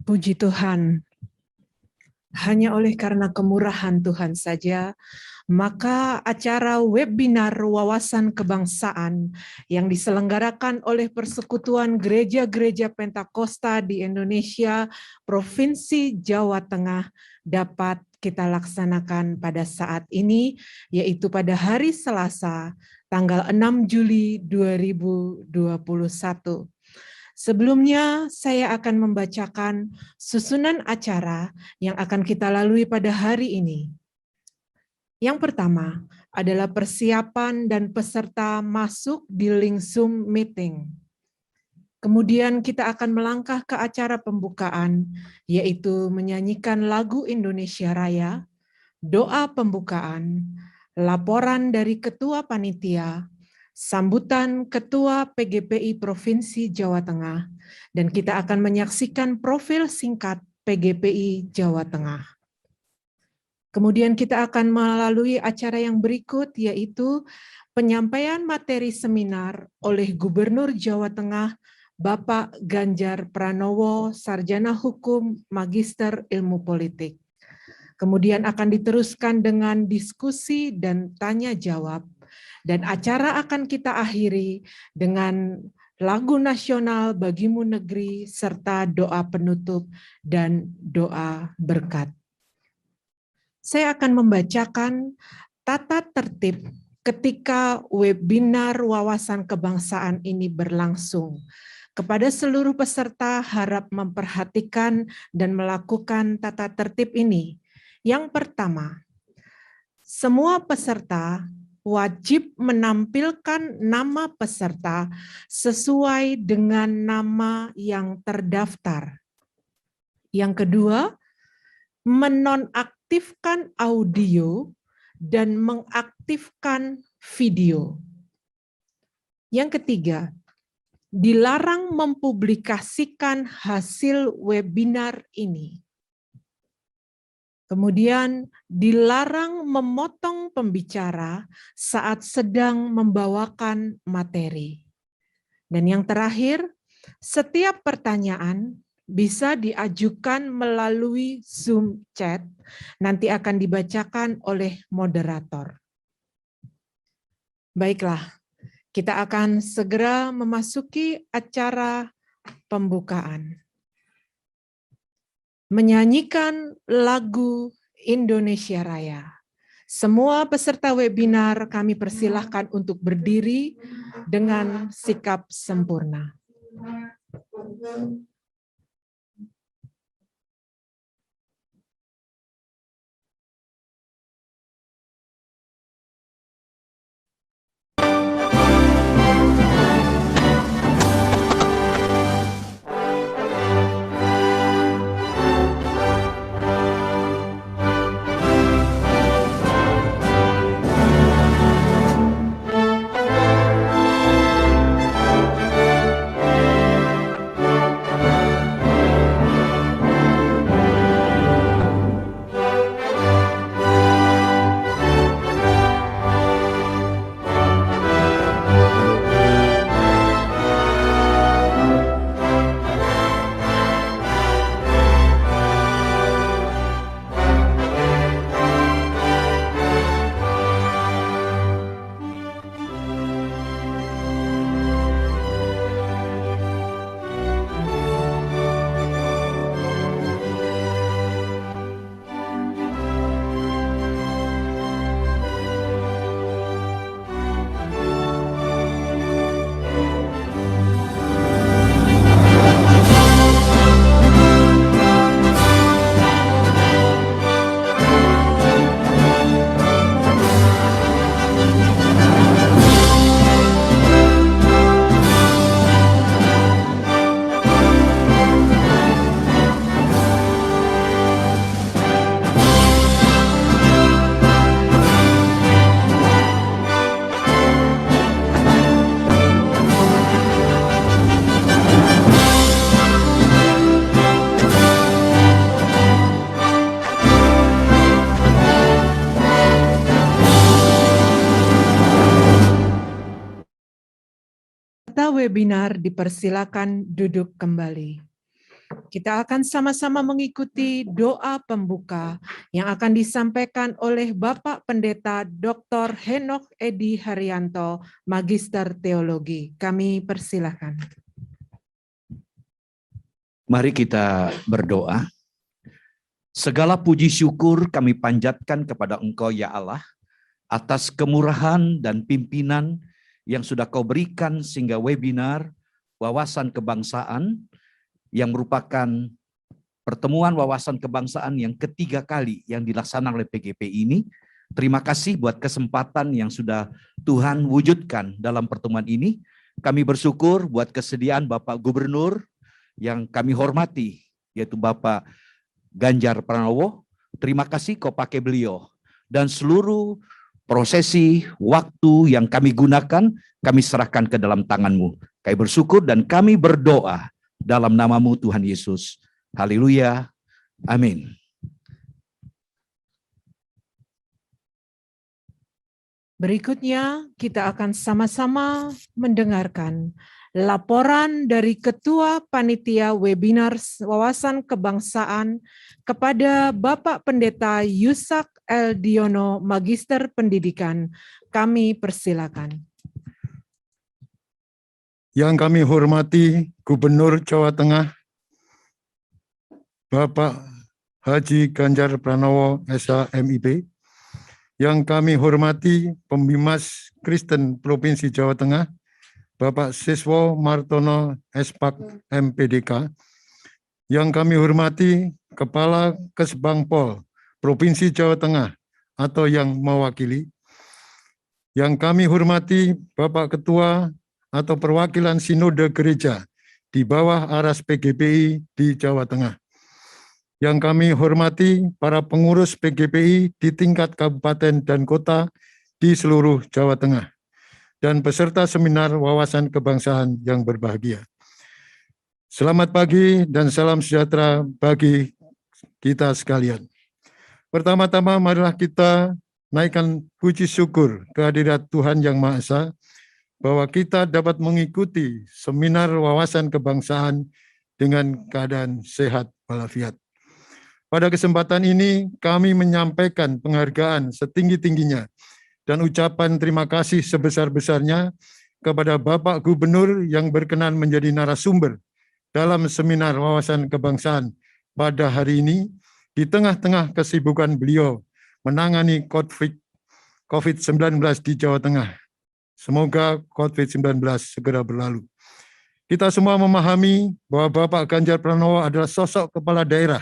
Puji Tuhan, hanya oleh karena kemurahan Tuhan saja, maka acara webinar wawasan kebangsaan yang diselenggarakan oleh Persekutuan Gereja-Gereja Pentakosta di Indonesia, Provinsi Jawa Tengah dapat kita laksanakan pada saat ini, yaitu pada hari Selasa, tanggal 6 Juli 2021. Sebelumnya, saya akan membacakan susunan acara yang akan kita lalui pada hari ini. Yang pertama adalah persiapan dan peserta masuk di link Zoom meeting. Kemudian kita akan melangkah ke acara pembukaan, yaitu menyanyikan lagu Indonesia Raya, doa pembukaan, laporan dari Ketua Panitia, sambutan Ketua PGPI Provinsi Jawa Tengah, dan kita akan menyaksikan profil singkat PGPI Jawa Tengah. Kemudian kita akan melalui acara yang berikut, yaitu penyampaian materi seminar oleh Gubernur Jawa Tengah, Bapak Ganjar Pranowo, Sarjana Hukum, Magister Ilmu Politik. Kemudian akan diteruskan dengan diskusi dan tanya jawab. Dan acara akan kita akhiri dengan lagu nasional Bagimu Negeri serta doa penutup dan doa berkat. Saya akan membacakan tata tertib ketika webinar wawasan kebangsaan ini berlangsung. Kepada seluruh peserta harap memperhatikan dan melakukan tata tertib ini. Yang pertama, semua peserta wajib menampilkan nama peserta sesuai dengan nama yang terdaftar. Yang kedua, menonaktifkan audio dan mengaktifkan video. Yang ketiga, dilarang mempublikasikan hasil webinar ini. Kemudian dilarang memotong pembicara saat sedang membawakan materi. Dan yang terakhir, setiap pertanyaan bisa diajukan melalui Zoom chat, nanti akan dibacakan oleh moderator. Baiklah, kita akan segera memasuki acara pembukaan. Menyanyikan lagu Indonesia Raya. Semua peserta webinar kami persilahkan untuk berdiri dengan sikap sempurna. Webinar dipersilakan duduk kembali. Kita akan sama-sama mengikuti doa pembuka yang akan disampaikan oleh Bapak Pendeta Dr. Henok Edi Haryanto, Magister Teologi. Kami persilahkan. Mari kita berdoa. Segala puji syukur kami panjatkan kepada Engkau ya Allah, atas kemurahan dan pimpinan yang sudah Kau berikan sehingga webinar wawasan kebangsaan yang merupakan pertemuan wawasan kebangsaan yang ketiga kali yang dilaksanakan oleh PGP ini. Terima kasih buat kesempatan yang sudah Tuhan wujudkan dalam pertemuan ini. Kami bersyukur buat kesediaan Bapak Gubernur yang kami hormati, yaitu Bapak Ganjar Pranowo. Terima kasih Kau pakai beliau. Dan seluruh prosesi waktu yang kami gunakan, kami serahkan ke dalam tangan-Mu. Kami bersyukur dan kami berdoa dalam nama-Mu Tuhan Yesus. Haleluya. Amin. Berikutnya kita akan sama-sama mendengarkan laporan dari Ketua Panitia Webinar Wawasan Kebangsaan kepada Bapak Pendeta Yusak L. Diono, Magister Pendidikan. Kami persilakan. Yang kami hormati Gubernur Jawa Tengah, Bapak Haji Ganjar Pranowo, SH.MIP. Yang kami hormati Pembimas Kristen Provinsi Jawa Tengah, Bapak Siswo Martono, SPAK MPDK. Yang kami hormati Kepala Kesbangpol Provinsi Jawa Tengah atau yang mewakili. Yang kami hormati Bapak Ketua atau perwakilan Sinode Gereja di bawah Aras PGPI di Jawa Tengah. Yang kami hormati para pengurus PGPI di tingkat kabupaten dan kota di seluruh Jawa Tengah, dan peserta seminar wawasan kebangsaan yang berbahagia. Selamat pagi dan salam sejahtera bagi kita sekalian. Pertama-tama marilah kita naikkan puji syukur kehadirat Tuhan Yang Maha Esa, bahwa kita dapat mengikuti seminar wawasan kebangsaan dengan keadaan sehat walafiat. Pada kesempatan ini kami menyampaikan penghargaan setinggi-tingginya dan ucapan terima kasih sebesar-besarnya kepada Bapak Gubernur yang berkenan menjadi narasumber dalam seminar wawasan kebangsaan pada hari ini di tengah-tengah kesibukan beliau menangani COVID-19 di Jawa Tengah. Semoga COVID-19 segera berlalu. Kita semua memahami bahwa Bapak Ganjar Pranowo adalah sosok kepala daerah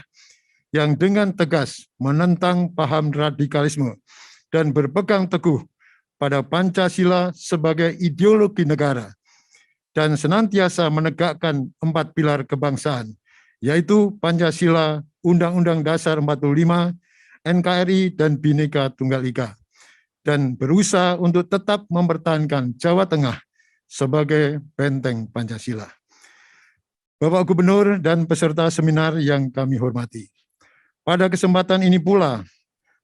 yang dengan tegas menentang paham radikalisme dan berpegang teguh pada Pancasila sebagai ideologi negara dan senantiasa menegakkan 4 pilar kebangsaan, yaitu Pancasila, Undang-Undang Dasar 45, NKRI, dan Bhinneka Tunggal Ika, dan berusaha untuk tetap mempertahankan Jawa Tengah sebagai benteng Pancasila. Bapak Gubernur dan peserta seminar yang kami hormati, pada kesempatan ini pula,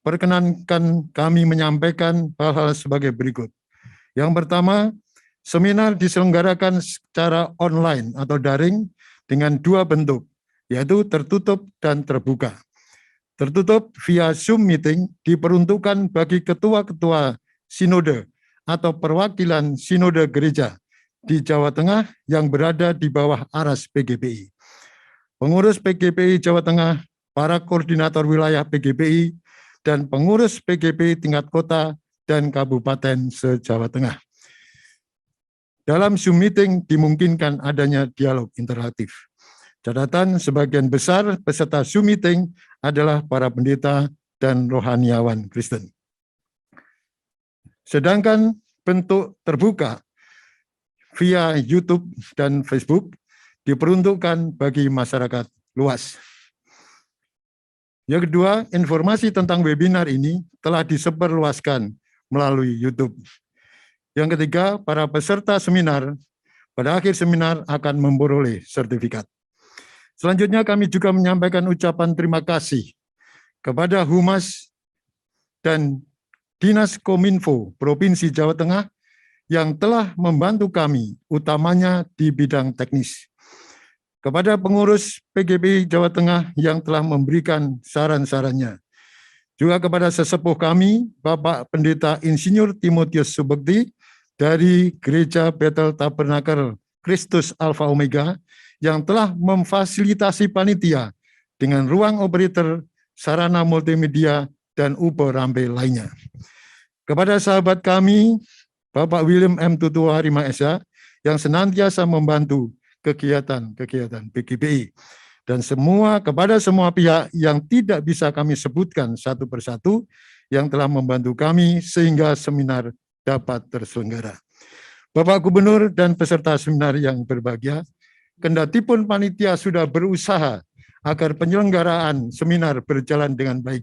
perkenankan kami menyampaikan hal-hal sebagai berikut. Yang pertama, seminar diselenggarakan secara online atau daring dengan 2 bentuk, yaitu tertutup dan terbuka. Tertutup via Zoom meeting diperuntukkan bagi ketua-ketua sinode atau perwakilan sinode gereja di Jawa Tengah yang berada di bawah Aras PGPI. Pengurus PGPI Jawa Tengah, para koordinator wilayah PGPI, dan pengurus PGPI tingkat kota dan kabupaten se-Jawa Tengah. Dalam Zoom meeting dimungkinkan adanya dialog interaktif. Catatan, sebagian besar peserta Zoom meeting adalah para pendeta dan rohaniawan Kristen. Sedangkan bentuk terbuka via YouTube dan Facebook diperuntukkan bagi masyarakat luas. Yang kedua, informasi tentang webinar ini telah disebarluaskan melalui YouTube. Yang ketiga, para peserta seminar pada akhir seminar akan memperoleh sertifikat. Selanjutnya kami juga menyampaikan ucapan terima kasih kepada Humas dan Dinas Kominfo Provinsi Jawa Tengah yang telah membantu kami, utamanya di bidang teknis. kepada pengurus PGPI Jawa Tengah yang telah memberikan saran-sarannya, juga kepada sesepuh kami, Bapak Pendeta Insinyur Timotius Subekti dari Gereja Bethel Tabernakel Kristus Alfa Omega yang telah memfasilitasi panitia dengan ruang operator, sarana multimedia, dan ubo rampe lainnya. Kepada sahabat kami, Bapak William M. Tutua Harima Esa, yang senantiasa membantu kegiatan-kegiatan PGPI, dan kepada semua pihak yang tidak bisa kami sebutkan satu persatu yang telah membantu kami sehingga seminar dapat terselenggara. Bapak Gubernur dan peserta seminar yang berbahagia, kendatipun panitia sudah berusaha agar penyelenggaraan seminar berjalan dengan baik.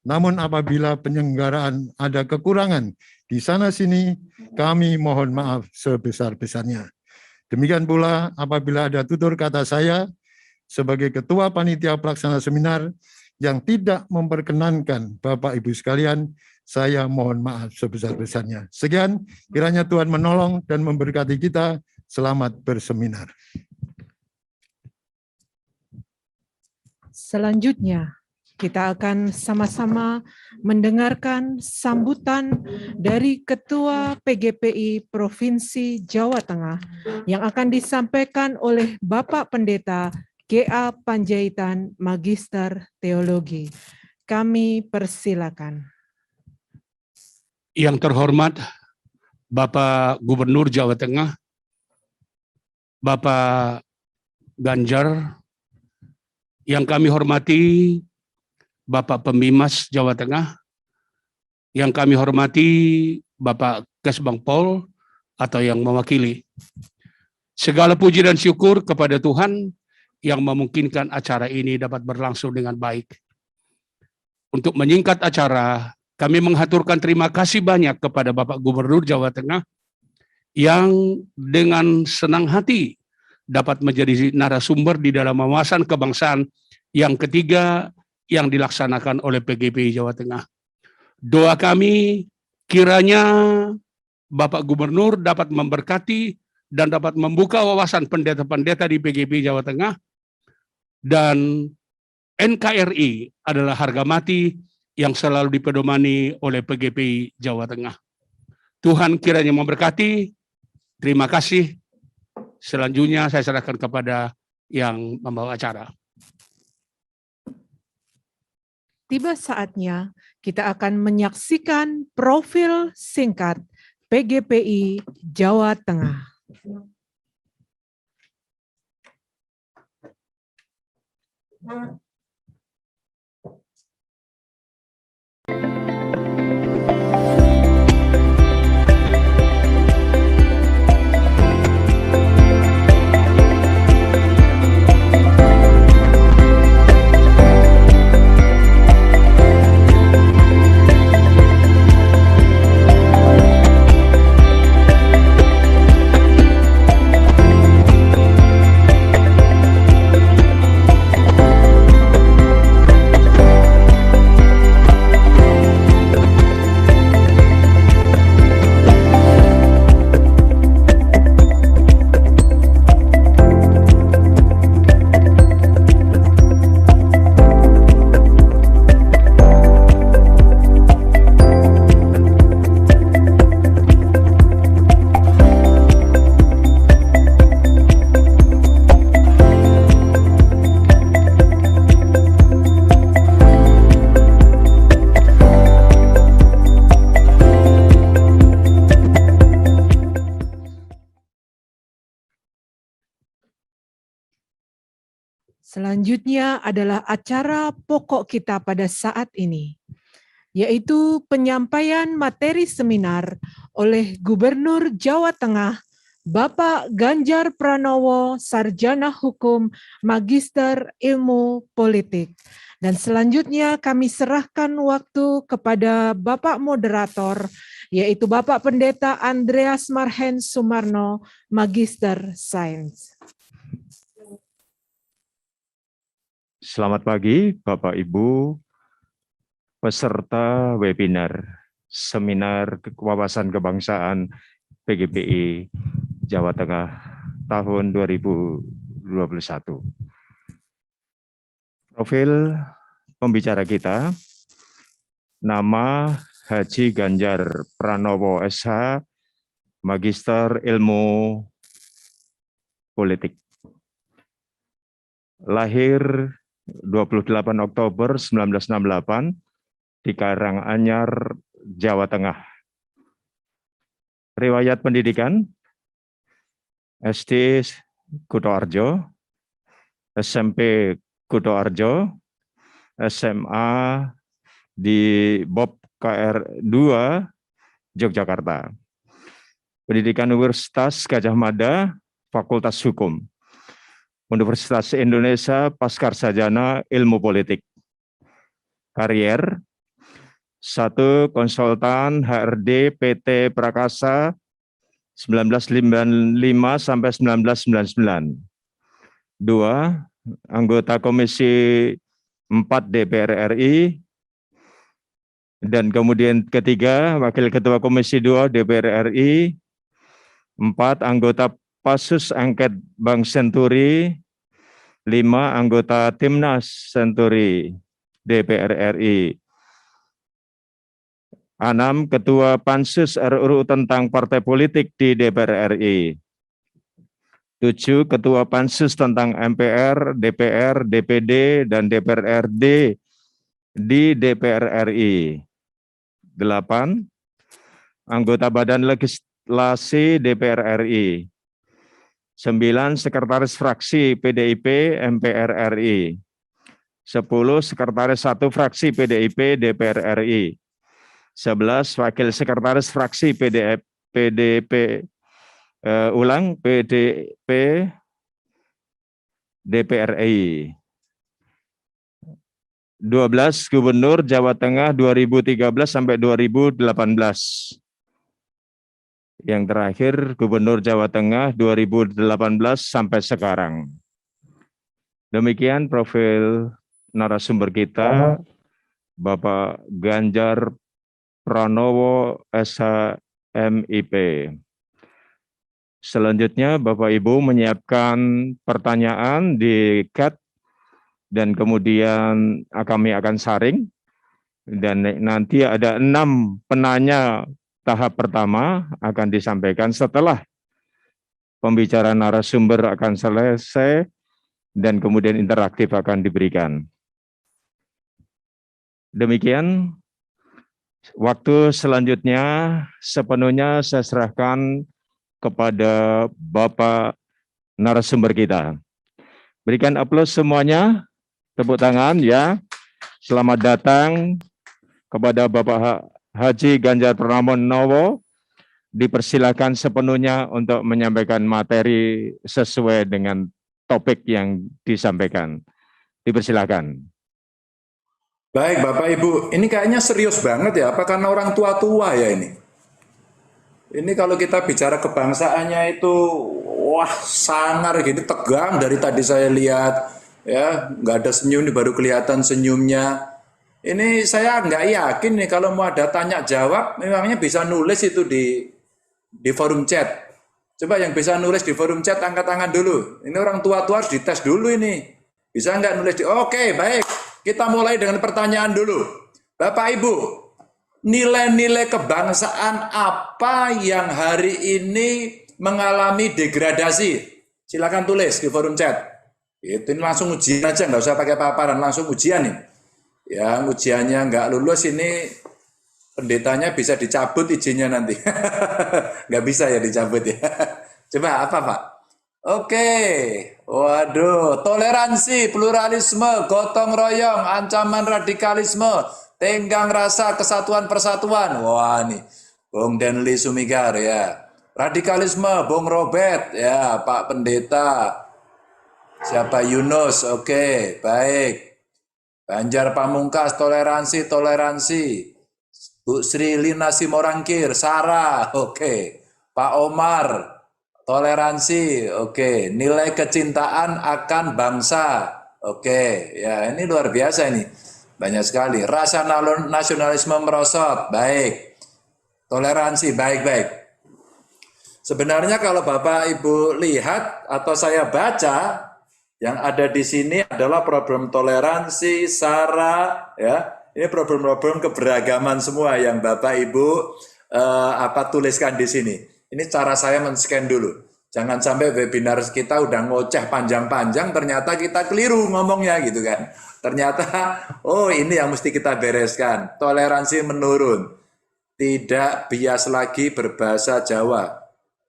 Namun apabila penyelenggaraan ada kekurangan di sana-sini, kami mohon maaf sebesar-besarnya. Demikian pula apabila ada tutur kata saya sebagai Ketua Panitia Pelaksana Seminar yang tidak memperkenankan Bapak Ibu sekalian, saya mohon maaf sebesar-besarnya. Sekian, kiranya Tuhan menolong dan memberkati kita. Selamat berseminar. Selanjutnya, kita akan sama-sama mendengarkan sambutan dari Ketua PGPI Provinsi Jawa Tengah yang akan disampaikan oleh Bapak Pendeta G.A. Panjaitan, Magister Teologi. Kami persilakan. Yang terhormat Bapak Gubernur Jawa Tengah, Bapak Ganjar, yang kami hormati Bapak Pembimas Jawa Tengah, yang kami hormati Bapak Kesbangpol atau yang mewakili. Segala puji dan syukur kepada Tuhan yang memungkinkan acara ini dapat berlangsung dengan baik. Untuk menyingkat acara, kami menghaturkan terima kasih banyak kepada Bapak Gubernur Jawa Tengah yang dengan senang hati dapat menjadi narasumber di dalam wawasan kebangsaan yang ketiga yang dilaksanakan oleh PGPI Jawa Tengah. Doa kami kiranya Bapak Gubernur dapat memberkati dan dapat membuka wawasan pendeta-pendeta di PGPI Jawa Tengah, dan NKRI adalah harga mati yang selalu dipedomani oleh PGPI Jawa Tengah. Tuhan kiranya memberkati. Terima kasih. Selanjutnya saya serahkan kepada yang membawa acara. Tiba saatnya kita akan menyaksikan profil singkat PGPI Jawa Tengah. Selanjutnya adalah acara pokok kita pada saat ini, yaitu penyampaian materi seminar oleh Gubernur Jawa Tengah, Bapak Ganjar Pranowo, Sarjana Hukum, Magister Ilmu Politik. Dan selanjutnya kami serahkan waktu kepada Bapak Moderator, yaitu Bapak Pendeta Andreas Marhen Sumarno, Magister Sains. Selamat pagi Bapak Ibu, peserta webinar Seminar Wawasan Kebangsaan PGPI Jawa Tengah tahun 2022. 2021. Profil pembicara kita, nama Haji Ganjar Pranowo SH, Magister Ilmu Politik. Lahir 28 Oktober 1968 di Karanganyar, Jawa Tengah. Riwayat pendidikan, SD Kutoarjo, SMP Kutoarjo, SMA di BOP KR 2 Yogyakarta. Pendidikan Universitas Gadjah Mada, Fakultas Hukum. Universitas Indonesia Pascarsarjana Ilmu Politik. Karier 1. Konsultan HRD PT Prakasa 1955 sampai 1999. 2. Anggota Komisi 4 DPR RI. Dan kemudian ketiga, Wakil Ketua Komisi 2 DPR RI. 4. Anggota Pansus Angket Bank Senturi. 5. Anggota Timnas Senturi DPR RI. 6. Ketua Pansus RUU tentang Partai Politik di DPR RI. 7. Ketua Pansus tentang MPR, DPR, DPD, dan DPRD di DPR RI. 8. Anggota Badan Legislasi DPR RI. 9. Sekretaris Fraksi PDIP MPR RI. 10. Sekretaris 1 Fraksi PDIP DPR RI. 11. Wakil Sekretaris Fraksi PDP DPR RI. 12. Gubernur Jawa Tengah 2013 sampai 2018. Yang terakhir Gubernur Jawa Tengah 2018 sampai sekarang. Demikian profil narasumber kita, Bapak Ganjar Pranowo SH MIP. Selanjutnya Bapak Ibu menyiapkan pertanyaan di chat dan kemudian kami akan saring, dan nanti ada 6 penanya tahap pertama akan disampaikan setelah pembicaraan narasumber akan selesai dan kemudian interaktif akan diberikan. Demikian, waktu selanjutnya sepenuhnya saya serahkan kepada Bapak narasumber kita. Berikan aplaus semuanya, tepuk tangan ya. Selamat datang kepada Bapak Haji Ganjar Pranowo. Dipersilakan sepenuhnya untuk menyampaikan materi sesuai dengan topik yang disampaikan. Dipersilakan. Baik Bapak Ibu, ini kayaknya serius banget ya, apa karena orang tua-tua ya ini? Ini kalau kita bicara kebangsaannya itu, wah sangar gitu, tegang dari tadi saya lihat, ya nggak ada senyum, ini baru kelihatan senyumnya. Ini saya nggak yakin nih kalau mau ada tanya jawab, memangnya bisa nulis itu di forum chat. Coba yang bisa nulis di forum chat angkat tangan dulu. Ini orang tua-tua harus dites dulu ini. Bisa nggak nulis di? Oke, baik. Kita mulai dengan pertanyaan dulu. Bapak Ibu, nilai-nilai kebangsaan apa yang hari ini mengalami degradasi? Silakan tulis di forum chat. Itu ini langsung ujian aja, nggak usah pakai paparan, langsung ujian nih. Ya, ujiannya nggak lulus ini pendetanya bisa dicabut izinnya nanti. Nggak bisa ya dicabut ya. Coba apa Pak? Oke, waduh, toleransi, pluralisme, gotong royong, ancaman radikalisme, tenggang rasa kesatuan persatuan. Wah nih, Bung Denli Sumigar ya. Radikalisme, Bung Robert ya, Pak Pendeta. Siapa Yunus? Oke, baik. Ganjar Pamungkas, toleransi, toleransi. Bu Sri Lina Simorangkir, Sarah, oke. Pak Omar, toleransi, oke. Nilai kecintaan akan bangsa, oke. Ya ini luar biasa ini, banyak sekali. Rasa nasionalisme merosot, baik. Toleransi, baik-baik. Sebenarnya kalau Bapak Ibu lihat atau saya baca, Yang ada di sini adalah problem toleransi, SARA, ya. Ini problem-problem keberagaman semua yang Bapak Ibu tuliskan di sini. Ini cara saya men-scan dulu. Jangan sampai webinar kita udah ngoceh panjang-panjang, ternyata kita keliru ngomongnya gitu kan. Ternyata, oh ini yang mesti kita bereskan. Toleransi menurun. Tidak bias lagi berbahasa Jawa.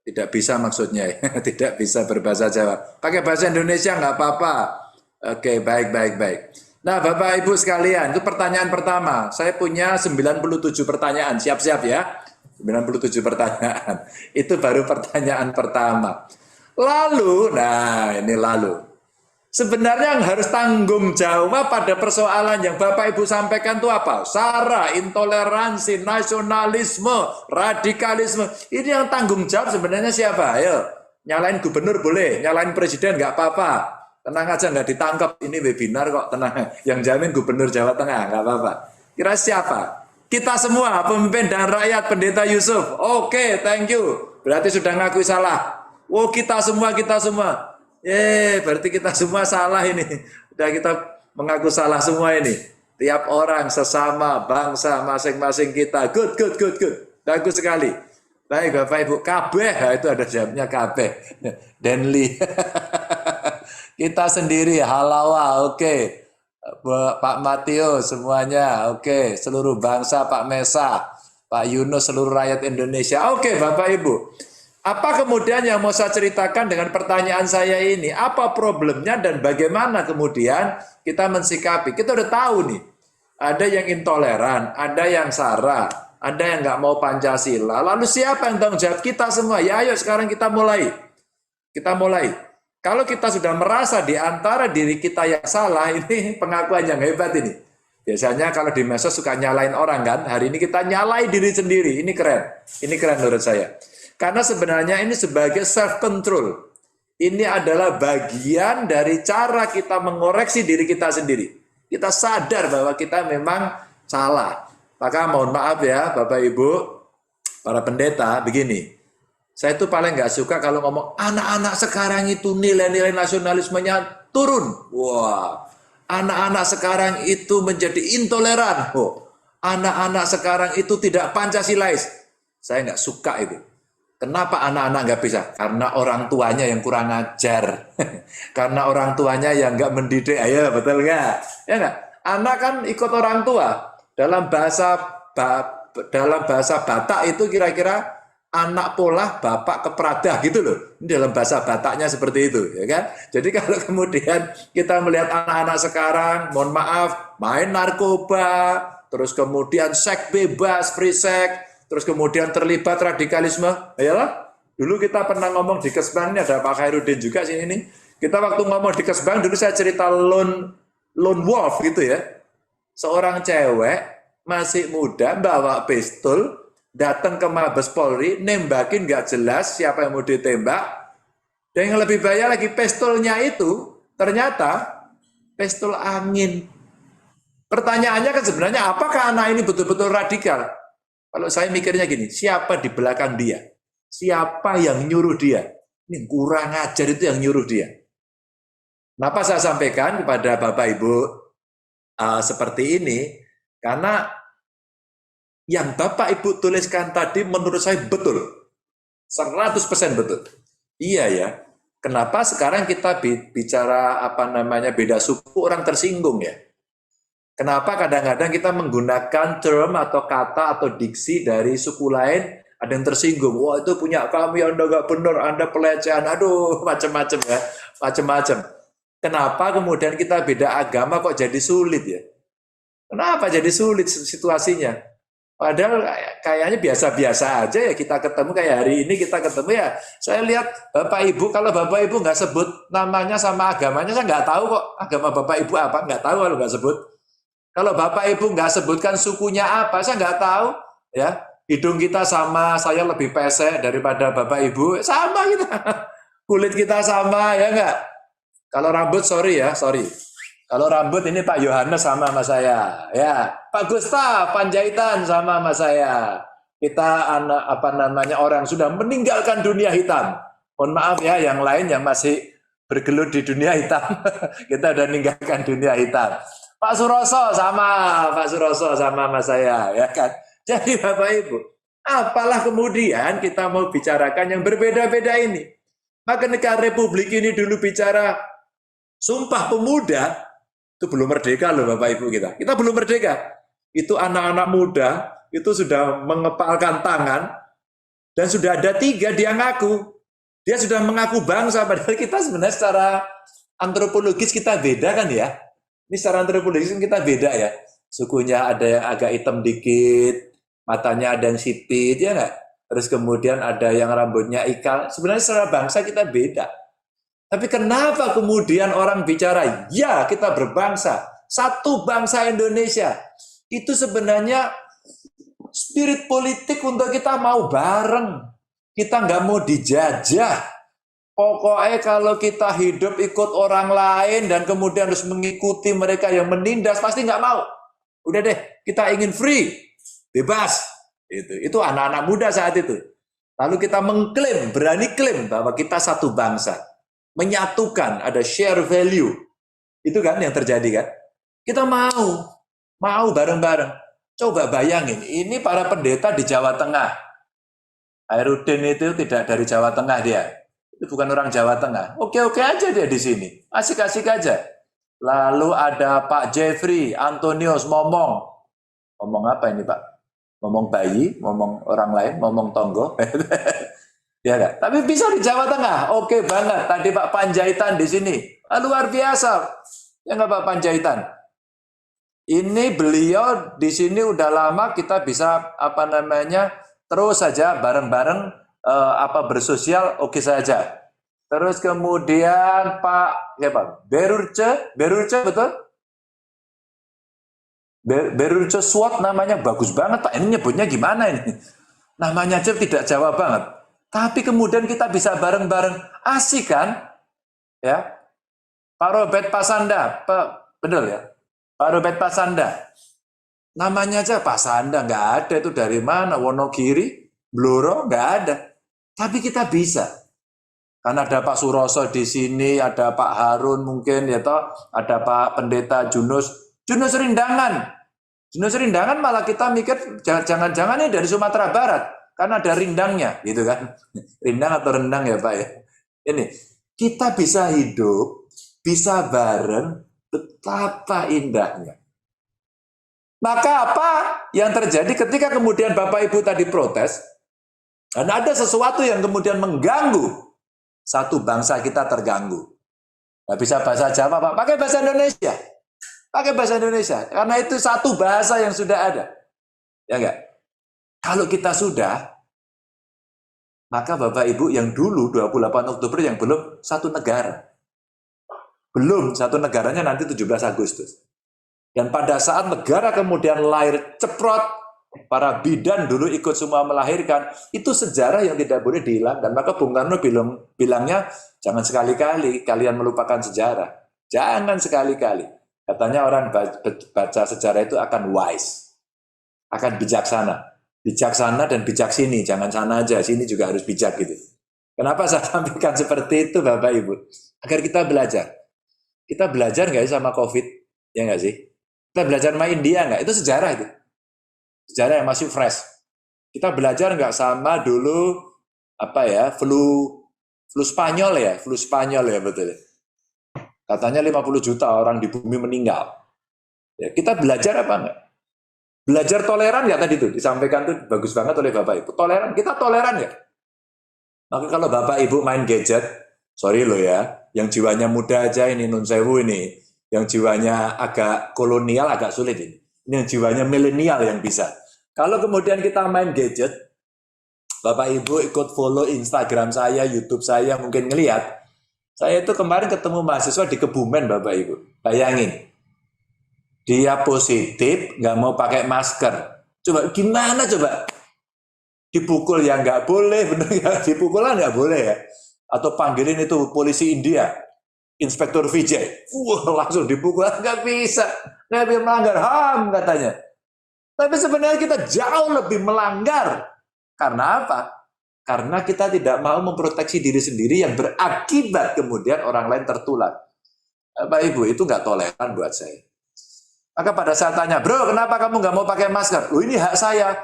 Tidak bisa maksudnya, tidak bisa berbahasa Jawa. Pakai bahasa Indonesia nggak apa-apa. Oke, baik. Nah, Bapak Ibu sekalian, itu pertanyaan pertama. Saya punya 97 pertanyaan, siap-siap ya. 97 pertanyaan. Itu baru pertanyaan pertama. Lalu, sebenarnya yang harus tanggung jawab pada persoalan yang Bapak Ibu sampaikan itu apa? SARA, intoleransi, nasionalisme, radikalisme. Ini yang tanggung jawab sebenarnya siapa? Ayo, nyalain gubernur boleh, nyalain presiden nggak apa-apa. Tenang aja, nggak ditangkap. Ini webinar kok, tenang. Yang jamin gubernur Jawa Tengah, nggak apa-apa. Kira siapa? Kita semua, pemimpin dan rakyat, Pendeta Yusuf. Oke, thank you. Berarti sudah ngakui salah. Oh, kita semua. Berarti kita semua salah ini. Udah kita mengaku salah semua ini. Tiap orang, sesama, bangsa, masing-masing kita. Good. Bagus sekali. Baik Bapak Ibu, kabeh, itu ada jawabnya kabeh. Denli. Kita sendiri, halawa, oke. Pak Matio semuanya, oke. Seluruh bangsa, Pak Mesa, Pak Yunus, seluruh rakyat Indonesia. Oke Bapak Ibu. Apa kemudian yang mau saya ceritakan dengan pertanyaan saya ini? Apa problemnya dan bagaimana kemudian kita mensikapi? Kita udah tahu nih, ada yang intoleran, ada yang SARA, ada yang nggak mau Pancasila. Lalu siapa yang tanggung jawab? Kita semua. Ya ayo sekarang kita mulai. Kalau kita sudah merasa di antara diri kita yang salah, ini pengakuan yang hebat ini. Biasanya kalau di medsos suka nyalain orang kan, hari ini kita nyalai diri sendiri. Ini keren menurut saya. Karena sebenarnya ini sebagai self-control. Ini adalah bagian dari cara kita mengoreksi diri kita sendiri. Kita sadar bahwa kita memang salah. Maka mohon maaf ya Bapak Ibu, para pendeta, begini. Saya itu paling nggak suka kalau ngomong anak-anak sekarang itu nilai-nilai nasionalismenya turun. Wah, anak-anak sekarang itu menjadi intoleran. Oh, anak-anak sekarang itu tidak Pancasilais. Saya nggak suka itu. Kenapa anak-anak nggak bisa? Karena orang tuanya yang kurang ajar. Karena orang tuanya yang nggak mendidik. Ayo, betul nggak? Ya nggak? Anak kan ikut orang tua. Dalam bahasa Batak itu kira-kira anak pola bapak kepradah gitu loh. Ini dalam bahasa Bataknya seperti itu, ya kan? Jadi kalau kemudian kita melihat anak-anak sekarang, mohon maaf, main narkoba, terus kemudian seks bebas, free sex, terus kemudian terlibat radikalisme, ayolah. Dulu kita pernah ngomong di Kesbang, ini ada Pak Khairuddin juga sini nih. Kita waktu ngomong di Kesbang, dulu saya cerita lone wolf gitu ya. Seorang cewek masih muda bawa pistol, datang ke Mabes Polri, nembakin nggak jelas siapa yang mau ditembak. Dan yang lebih bahaya lagi, pistolnya itu ternyata pistol angin. Pertanyaannya kan sebenarnya apakah anak ini betul-betul radikal? Kalau saya mikirnya gini, siapa di belakang dia? Siapa yang nyuruh dia? Ini kurang ajar itu yang nyuruh dia. Kenapa saya sampaikan kepada Bapak Ibu seperti ini? Karena yang Bapak Ibu tuliskan tadi menurut saya betul. 100% betul. Iya ya. Kenapa sekarang kita bicara beda suku orang tersinggung ya? Kenapa kadang-kadang kita menggunakan term atau kata atau diksi dari suku lain, ada yang tersinggung. Wah itu punya kami, Anda nggak benar, Anda pelecehan. Aduh, macam-macam ya. Macam-macam. Kenapa kemudian kita beda agama kok jadi sulit ya? Kenapa jadi sulit situasinya? Padahal kayaknya biasa-biasa aja ya kita ketemu, kayak hari ini kita ketemu ya. Saya lihat Bapak Ibu, kalau Bapak Ibu nggak sebut namanya sama agamanya, saya nggak tahu kok agama Bapak Ibu apa, nggak tahu kalau nggak sebut. Kalau Bapak Ibu nggak sebutkan sukunya apa, saya nggak tahu. Ya, hidung kita sama, saya lebih pesek daripada Bapak Ibu, sama kita. Kulit kita sama, ya nggak? Kalau rambut, sorry. Kalau rambut ini Pak Yohanes sama saya, ya. Pak Gustaf Panjaitan sama saya. Kita orang sudah meninggalkan dunia hitam. Mohon maaf ya, yang lain yang masih bergelut di dunia hitam. Kita udah ninggalkan dunia hitam. Pak Suroso sama mas saya, ya kan. Jadi Bapak Ibu, apalah kemudian kita mau bicarakan yang berbeda-beda ini. Maka negara Republik ini dulu bicara Sumpah Pemuda, itu belum merdeka loh Bapak Ibu kita. Kita belum merdeka. Itu anak-anak muda, itu sudah mengepalkan tangan, dan sudah ada 3 dia ngaku. Dia sudah mengaku bangsa, padahal kita sebenarnya secara antropologis kita beda kan ya. Ini secara antropologis kita beda ya. Sukunya ada yang agak hitam dikit, matanya ada yang sipit, ya nggak? Terus kemudian ada yang rambutnya ikal. Sebenarnya secara bangsa kita beda. Tapi kenapa kemudian orang bicara, ya kita berbangsa, satu bangsa Indonesia. Itu sebenarnya spirit politik untuk kita mau bareng. Kita nggak mau dijajah. Pokoknya kalau kita hidup ikut orang lain dan kemudian harus mengikuti mereka yang menindas, pasti nggak mau. Udah deh, kita ingin free, bebas. Itu anak-anak muda saat itu. Lalu kita mengklaim, berani klaim bahwa kita satu bangsa. Menyatukan, ada share value. Itu kan yang terjadi kan? Kita mau bareng-bareng. Coba bayangin, ini para pendeta di Jawa Tengah. Hairudin itu tidak dari Jawa Tengah dia. Itu bukan orang Jawa Tengah. Oke-oke aja dia di sini. Asik-asik aja. Lalu ada Pak Jeffrey, Antonius, Momong. Ngomong apa ini Pak? Ngomong bayi, ngomong orang lain, ngomong tonggo. Ya kan? Tapi bisa di Jawa Tengah. Oke banget. Tadi Pak Panjaitan di sini. Luar biasa. Ya nggak Pak Panjaitan? Ini beliau di sini udah lama, kita bisa terus saja bareng-bareng bersosial, oke saja. Terus kemudian Pak Berurce betul? Berurce SWOT namanya bagus banget Pak. Ini nyebutnya gimana ini? Namanya aja tidak Jawa banget. Tapi kemudian kita bisa bareng-bareng, asik kan? Ya, Pak Robert Pasanda, betul ya? Pak Robert Pasanda, namanya aja Pasanda, nggak ada itu dari mana, Wonogiri, Bloro, nggak ada. Tapi kita bisa, karena ada Pak Suroso di sini, ada Pak Harun mungkin, ya toh, ada Pak Pendeta Junus Rindangan malah kita mikir jangan-jangan ini dari Sumatera Barat, karena ada rindangnya, gitu kan? Rindang atau rendang ya Pak ya. Ini kita bisa hidup, bisa bareng. Betapa indahnya. Maka apa yang terjadi ketika kemudian Bapak Ibu tadi protes, dan ada sesuatu yang kemudian mengganggu, satu bangsa kita terganggu. Nggak bisa bahasa Jawa, Pak. Pakai bahasa Indonesia. Pakai bahasa Indonesia. Karena itu satu bahasa yang sudah ada. Ya enggak? Kalau kita sudah, maka Bapak Ibu yang dulu 28 Oktober yang belum satu negara. Belum, satu negaranya nanti 17 Agustus. Dan pada saat negara kemudian lahir ceprot, para bidan dulu ikut semua melahirkan, itu sejarah yang tidak boleh dihilangkan. Maka Bung Karno bilangnya, jangan sekali-kali kalian melupakan sejarah. Jangan sekali-kali. Katanya orang baca sejarah itu akan wise, akan bijaksana. Bijaksana dan bijak sini, jangan sana aja, sini juga harus bijak gitu. Kenapa saya sampaikan seperti itu Bapak Ibu? Agar kita belajar. Kita belajar nggak sama COVID? Ya nggak sih? Kita belajar sama India nggak? Itu sejarah itu. Sejarah yang masih fresh. Kita belajar nggak sama dulu flu Spanyol ya betul. Katanya 50 juta orang di bumi meninggal. Ya, kita belajar apa enggak? Belajar toleran nggak tadi itu? Disampaikan tuh bagus banget oleh Bapak Ibu. Toleran, kita toleran ya. Maka kalau Bapak Ibu main gadget, sorry loh ya, yang jiwanya muda aja ini nun sewu ini, yang jiwanya agak kolonial agak sulit ini. Ini yang jiwanya milenial yang bisa. Kalau kemudian kita main gadget, Bapak Ibu ikut follow Instagram saya, YouTube saya, mungkin ngelihat. Saya itu kemarin ketemu mahasiswa di Kebumen Bapak Ibu. Bayangin, dia positif, nggak mau pakai masker. Coba gimana coba? Dipukul ya nggak boleh, bener nggak? Dipukulan nggak boleh ya. Atau panggilin itu polisi India, Inspektur Vijay, langsung dipukul, nggak bisa melanggar HAM katanya. Tapi sebenarnya kita jauh lebih melanggar. Karena apa? Karena kita tidak mau memproteksi diri sendiri yang berakibat kemudian orang lain tertular. Bapak Ibu, itu nggak toleran buat saya. Maka pada saat tanya, bro, kenapa kamu nggak mau pakai masker? Oh, ini hak saya.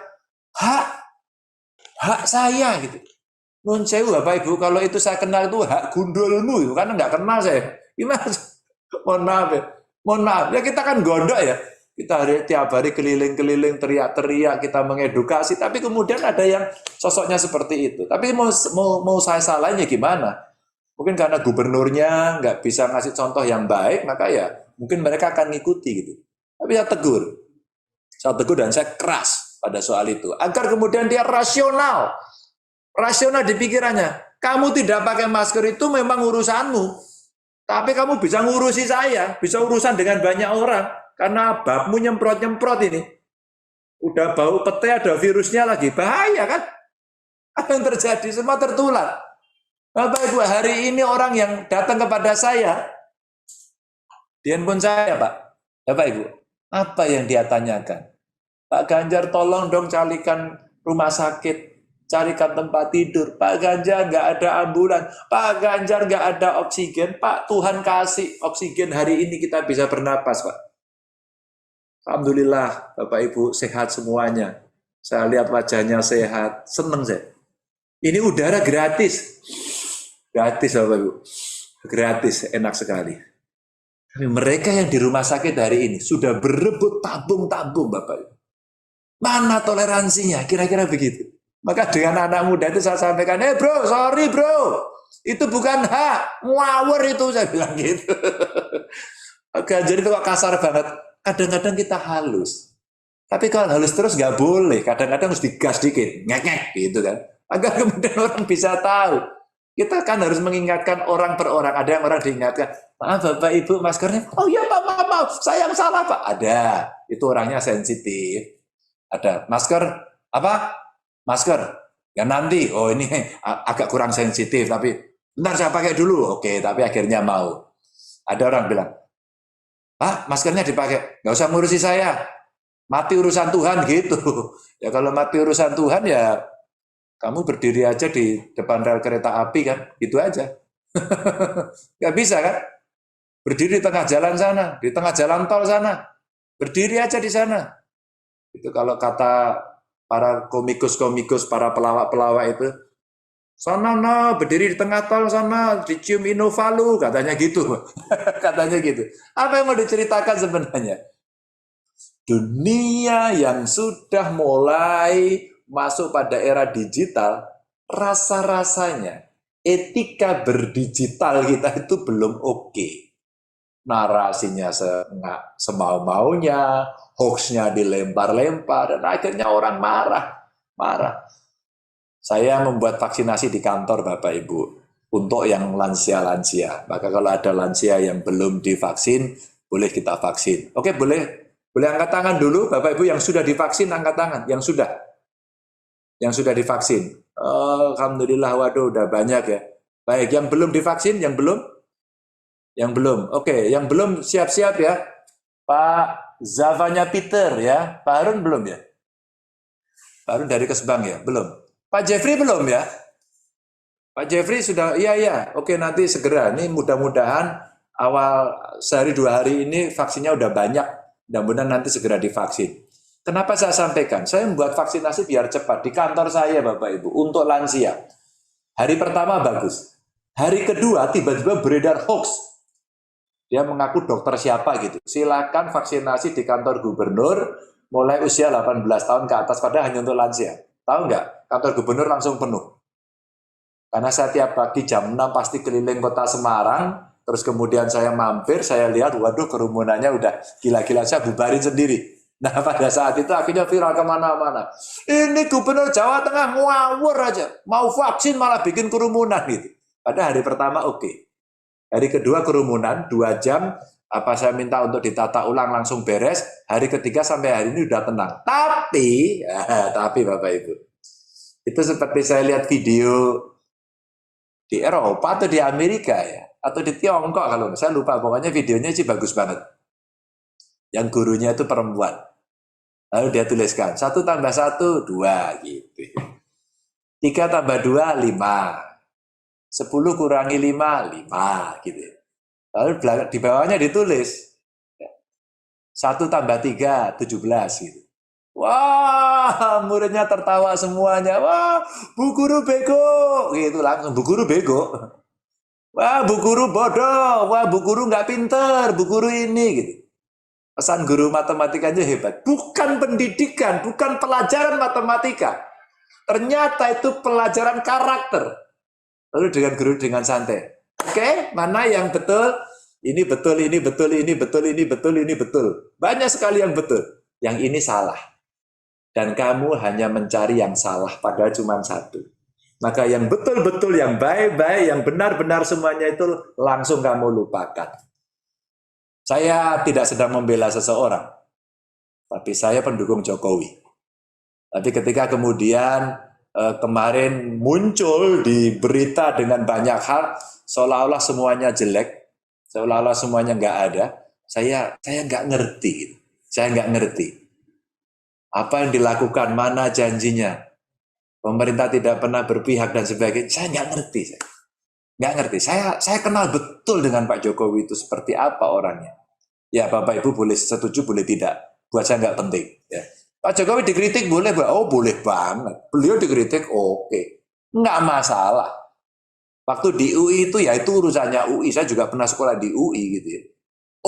Hak saya gitu. Nun sewu Bapak Ibu, kalau itu saya kenal itu hak gundulmu, itu karena nggak kenal saya. Gimana? Mohon maaf ya. Mohon maaf. Ya kita kan gondok ya. Kita tiap hari keliling-keliling, teriak-teriak, kita mengedukasi. Tapi kemudian ada yang sosoknya seperti itu. Tapi mau saya salahnya gimana? Mungkin karena gubernurnya nggak bisa ngasih contoh yang baik, maka ya mungkin mereka akan ngikuti gitu. Tapi saya tegur dan saya keras pada soal itu. Agar kemudian dia rasional di pikirannya. Kamu tidak pakai masker itu memang urusanmu. Tapi kamu bisa ngurusi saya, bisa urusan dengan banyak orang. Karena babmu nyemprot-nyemprot ini. Udah bau pete, ada virusnya lagi. Bahaya kan? Apa yang terjadi? Semua tertular. Bapak Ibu, hari ini orang yang datang kepada saya, di handphone saya Pak. Bapak Ibu, apa yang dia tanyakan? Pak Ganjar tolong dong carikan rumah sakit, carikan tempat tidur. Pak Ganjar nggak ada ambulan. Pak Ganjar nggak ada oksigen. Pak, Tuhan kasih oksigen hari ini kita bisa bernapas Pak. Alhamdulillah Bapak Ibu sehat semuanya. Saya lihat wajahnya sehat, seneng saya. Ini udara gratis. Gratis Bapak Ibu. Gratis, enak sekali. Tapi mereka yang di rumah sakit hari ini sudah berebut tabung-tabung Bapak Ibu. Mana toleransinya? Kira-kira begitu. Maka dengan anak muda itu saya sampaikan, bro, sorry bro. Itu bukan hak. Ngawur itu, saya bilang gitu. Ganjar itu kok kasar banget. Kadang-kadang kita halus. Tapi kalau halus terus nggak boleh. Kadang-kadang harus digas dikit. Ngek-ngek gitu kan. Agar kemudian orang bisa tahu. Kita kan harus mengingatkan orang per orang. Ada yang orang diingatkan. Maaf Bapak Ibu maskernya. Oh iya Pak, maaf. Saya yang salah Pak. Ada. Itu orangnya sensitif. Ada. Masker. Apa? Masker. Ya nanti. Oh ini agak kurang sensitif. Tapi bentar saya pakai dulu. Oke. Tapi akhirnya mau. Ada orang bilang. Pak, maskernya dipakai. Nggak usah ngurusi saya. Mati urusan Tuhan gitu. Ya kalau mati urusan Tuhan ya kamu berdiri aja di depan rel kereta api kan. Gitu aja. Nggak bisa kan? Berdiri di tengah jalan sana. Di tengah jalan tol sana. Berdiri aja di sana. Itu kalau kata para komikus-komikus, para pelawak-pelawak itu. Sana berdiri di tengah tol sana, dicium Inovalu, katanya gitu. Katanya gitu. Apa yang mau diceritakan sebenarnya? Dunia yang sudah mulai masuk pada era digital, rasa-rasanya etika berdigital kita itu belum oke. Narasinya semau-maunya, hoax-nya dilempar-lempar, dan akhirnya orang marah. Saya membuat vaksinasi di kantor Bapak Ibu untuk yang lansia-lansia. Maka kalau ada lansia yang belum divaksin, boleh kita vaksin. Oke, boleh angkat tangan dulu Bapak Ibu yang sudah divaksin, angkat tangan. Yang sudah divaksin. Oh, alhamdulillah, waduh udah banyak ya. Baik, yang belum divaksin, yang belum. Oke, yang belum siap-siap ya. Pak Zavanya Peter ya. Pak Harun belum ya? Pak Harun dari Kesbang ya? Belum. Pak Jeffrey belum ya? Pak Jeffrey sudah, iya. Oke, nanti segera. Ini mudah-mudahan awal sehari 2 hari ini vaksinnya udah banyak. Mudah-mudahan nanti segera divaksin. Kenapa saya sampaikan? Saya membuat vaksinasi biar cepat. Di kantor saya Bapak Ibu, untuk lansia. Hari pertama bagus. Hari kedua tiba-tiba beredar hoax. Dia mengaku dokter siapa gitu. Silakan vaksinasi di kantor gubernur mulai usia 18 tahun ke atas, padahal hanya untuk lansia. Tahu nggak? Kantor gubernur langsung penuh. Karena saya tiap pagi jam 6 pasti keliling kota Semarang, terus kemudian saya mampir, saya lihat, waduh kerumunannya udah gila-gila, saya bubarin sendiri. Nah pada saat itu akhirnya viral kemana-mana. Ini gubernur Jawa Tengah ngawur aja, mau vaksin malah bikin kerumunan gitu. Pada hari pertama oke. Hari kedua kerumunan, 2 jam, apa saya minta untuk ditata ulang langsung beres, hari ketiga sampai hari ini udah tenang. Tapi Bapak Ibu, itu seperti saya lihat video di Eropa atau di Amerika ya, atau di Tiongkok kalau saya lupa, pokoknya videonya sih bagus banget. Yang gurunya itu perempuan. Lalu dia tuliskan 1 tambah 1, 2 gitu. 3 tambah 2, 5. 10 kurangi 5, 5 gitu. Lalu di bawahnya ditulis 1 tambah 3, 17 gitu. Wah, muridnya tertawa semuanya. Wah, Bu Guru bego. Gitu langsung, Bu Guru bego. Wah, Bu Guru bodoh. Wah, Bu Guru nggak pinter. Bu Guru ini gitu. Pesan guru matematikanya hebat. Bukan pendidikan, bukan pelajaran matematika. Ternyata itu pelajaran karakter. Lalu dengan guru dengan santai. Oke, mana yang betul? Ini betul, ini betul, ini betul, ini betul, ini betul. Banyak sekali yang betul. Yang ini salah. Dan kamu hanya mencari yang salah, padahal cuma satu. Maka yang betul-betul, yang baik-baik, yang benar-benar semuanya itu langsung kamu lupakan. Saya tidak sedang membela seseorang, tapi saya pendukung Jokowi. Tapi ketika kemudian kemarin muncul di berita dengan banyak hal, seolah-olah semuanya jelek, seolah-olah semuanya nggak ada, saya nggak ngerti. Saya nggak ngerti. Apa yang dilakukan, mana janjinya, pemerintah tidak pernah berpihak dan sebagainya, saya nggak ngerti. Nggak ngerti. Saya kenal betul dengan Pak Jokowi itu seperti apa orangnya. Ya Bapak Ibu boleh setuju, boleh tidak. Buat saya nggak penting. Ya. Pak Jokowi dikritik boleh, oh boleh banget. Beliau dikritik oke. Nggak masalah. Waktu di UI itu ya itu urusannya UI. Saya juga pernah sekolah di UI gitu ya.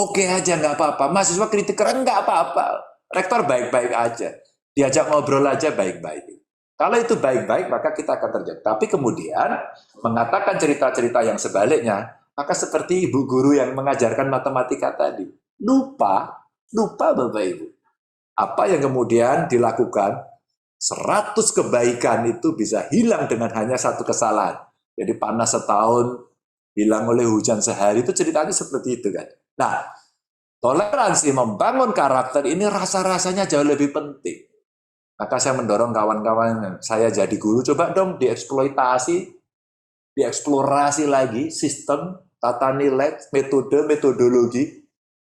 Oke aja nggak apa-apa. Mahasiswa kritik keren nggak apa-apa. Rektor baik-baik aja. Diajak ngobrol aja baik-baik. Kalau itu baik-baik maka kita akan terjadi. Tapi kemudian mengatakan cerita-cerita yang sebaliknya, maka seperti ibu guru yang mengajarkan matematika tadi. Lupa Bapak Ibu. Apa yang kemudian dilakukan, 100 kebaikan itu bisa hilang dengan hanya 1 kesalahan. Jadi panas setahun, hilang oleh hujan sehari, itu ceritanya seperti itu kan. Nah, toleransi membangun karakter ini rasa-rasanya jauh lebih penting. Maka saya mendorong kawan-kawan saya jadi guru, coba dong dieksplorasi lagi sistem, tata nilai, metodologi.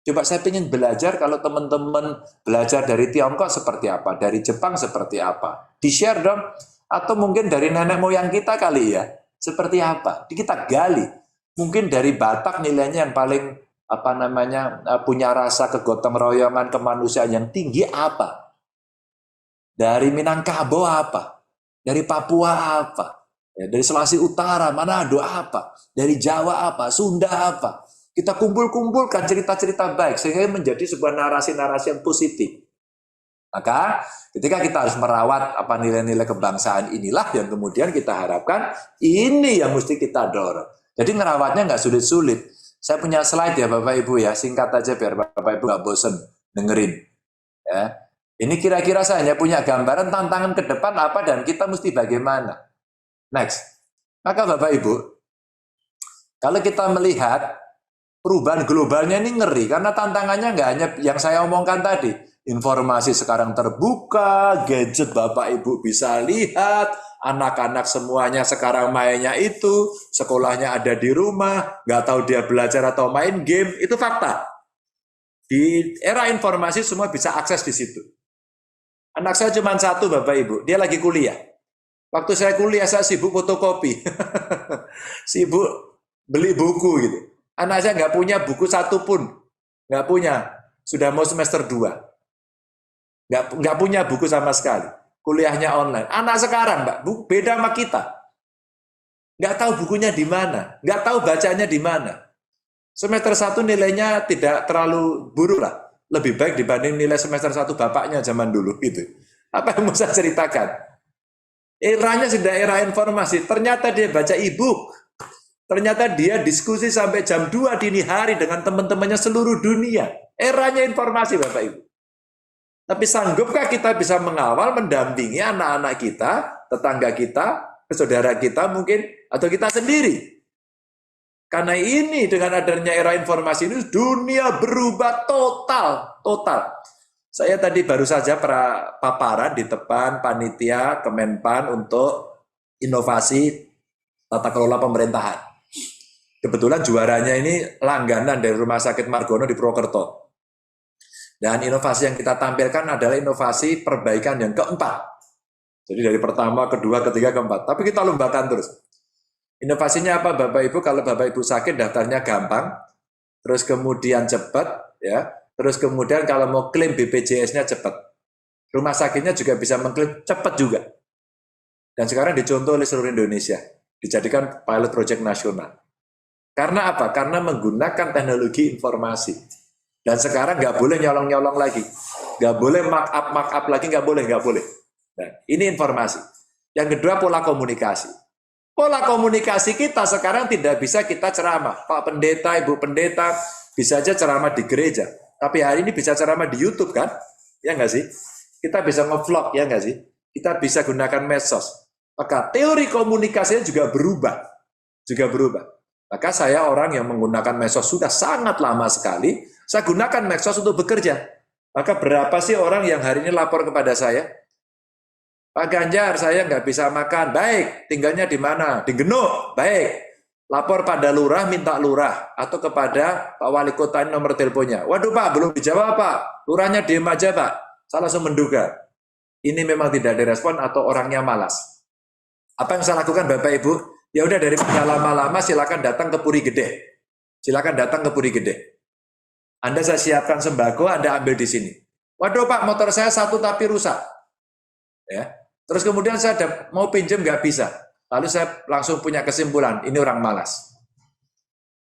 Coba saya ingin belajar kalau teman-teman belajar dari Tiongkok seperti apa, dari Jepang seperti apa. Di-share dong. Atau mungkin dari nenek moyang kita kali ya. Seperti apa? Kita gali. Mungkin dari Batak nilainya yang paling punya rasa kegotong royongan kemanusiaan yang tinggi apa? Dari Minangkabau apa? Dari Papua apa? Ya, dari Sulawesi Utara, Manado apa? Dari Jawa apa? Sunda apa? Kita kumpul-kumpulkan cerita-cerita baik sehingga menjadi sebuah narasi-narasi yang positif. Maka ketika kita harus merawat nilai-nilai kebangsaan inilah yang kemudian kita harapkan ini yang mesti kita dorong. Jadi ngerawatnya nggak sulit-sulit. Saya punya slide ya Bapak Ibu ya, singkat aja biar Bapak Ibu nggak bosen dengerin. Ya. Ini kira-kira saya hanya punya gambaran tantangan ke depan apa dan kita mesti bagaimana. Next. Maka Bapak Ibu, kalau kita melihat perubahan globalnya ini ngeri, karena tantangannya nggak hanya yang saya omongkan tadi. Informasi sekarang terbuka, gadget Bapak Ibu bisa lihat, anak-anak semuanya sekarang mainnya itu, sekolahnya ada di rumah, nggak tahu dia belajar atau main game, itu fakta. Di era informasi semua bisa akses di situ. Anak saya cuma 1 Bapak Ibu, dia lagi kuliah. Waktu saya kuliah saya sibuk fotokopi, sibuk beli buku gitu. Anak saya nggak punya buku 1 pun, nggak punya. Sudah mau semester 2, nggak punya buku sama sekali. Kuliahnya online. Anak sekarang, Mbak, beda sama kita. Nggak tahu bukunya di mana, nggak tahu bacanya di mana. Semester 1 nilainya tidak terlalu buruk lah, lebih baik dibanding nilai semester 1 bapaknya zaman dulu gitu. Apa yang mau saya ceritakan? Eranya sudah era informasi. Ternyata dia baca e-book. Ternyata dia diskusi sampai jam 2 dini hari dengan teman-temannya seluruh dunia. Eranya informasi Bapak Ibu. Tapi sanggupkah kita bisa mengawal, mendampingi anak-anak kita, tetangga kita, saudara kita mungkin, atau kita sendiri? Karena ini dengan adanya era informasi ini, dunia berubah total. Saya tadi baru saja paparan di depan panitia Kemenpan untuk inovasi tata kelola pemerintahan. Kebetulan juaranya ini langganan dari Rumah Sakit Margono di Purwokerto. Dan inovasi yang kita tampilkan adalah inovasi perbaikan yang keempat. Jadi dari pertama, kedua, ketiga, keempat. Tapi kita lombakan terus. Inovasinya apa Bapak Ibu? Kalau Bapak Ibu sakit daftarnya gampang, terus kemudian cepat, ya. Terus kemudian kalau mau klaim BPJS-nya cepat. Rumah sakitnya juga bisa mengklaim cepat juga. Dan sekarang dicontoh oleh seluruh Indonesia. Dijadikan pilot project nasional. Karena apa? Karena menggunakan teknologi informasi. Dan sekarang nggak boleh nyolong-nyolong lagi. Nggak boleh mark up lagi, nggak boleh. Nah, ini informasi. Yang kedua, pola komunikasi. Pola komunikasi kita sekarang tidak bisa kita ceramah. Pak Pendeta, Ibu Pendeta, bisa aja ceramah di gereja. Tapi hari ini bisa ceramah di YouTube kan? Ya nggak sih? Kita bisa nge-vlog, ya nggak sih? Kita bisa gunakan medsos. Maka teori komunikasinya juga berubah. Maka saya orang yang menggunakan medsos sudah sangat lama sekali. Saya gunakan medsos untuk bekerja. Maka berapa sih orang yang hari ini lapor kepada saya? Pak Ganjar, saya nggak bisa makan. Baik, tinggalnya di mana? Di Genuk. Baik, lapor pada lurah, minta lurah. Atau kepada Pak Wali Kota, ini nomor teleponnya. Waduh Pak, belum dijawab Pak. Lurahnya diem aja Pak. Saya langsung menduga. Ini memang tidak direspon atau orangnya malas. Apa yang saya lakukan Bapak Ibu? Ya udah dari lama-lama silakan datang ke Puri Gede. Anda saya siapkan sembako, Anda ambil di sini. Waduh Pak, motor saya satu tapi rusak. Ya. Terus kemudian saya mau pinjam nggak bisa. Lalu saya langsung punya kesimpulan, ini orang malas.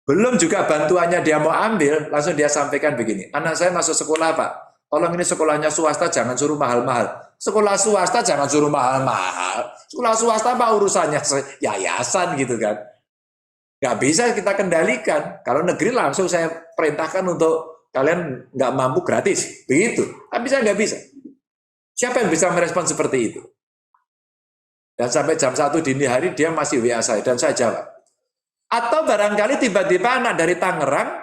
Belum juga bantuannya dia mau ambil, langsung dia sampaikan begini, anak saya masuk sekolah Pak, tolong ini sekolahnya swasta jangan suruh mahal-mahal. Sekolah swasta jangan suruh mahal-mahal. Sekolah swasta Pak urusannya yayasan gitu kan. Nggak bisa kita kendalikan. Kalau negeri langsung saya perintahkan untuk kalian nggak mampu gratis. Begitu. Tapi saya nggak bisa. Siapa yang bisa merespon seperti itu? Dan sampai jam 1 dini hari dia masih WA saya dan saya jawab. Atau barangkali tiba-tiba anak dari Tangerang,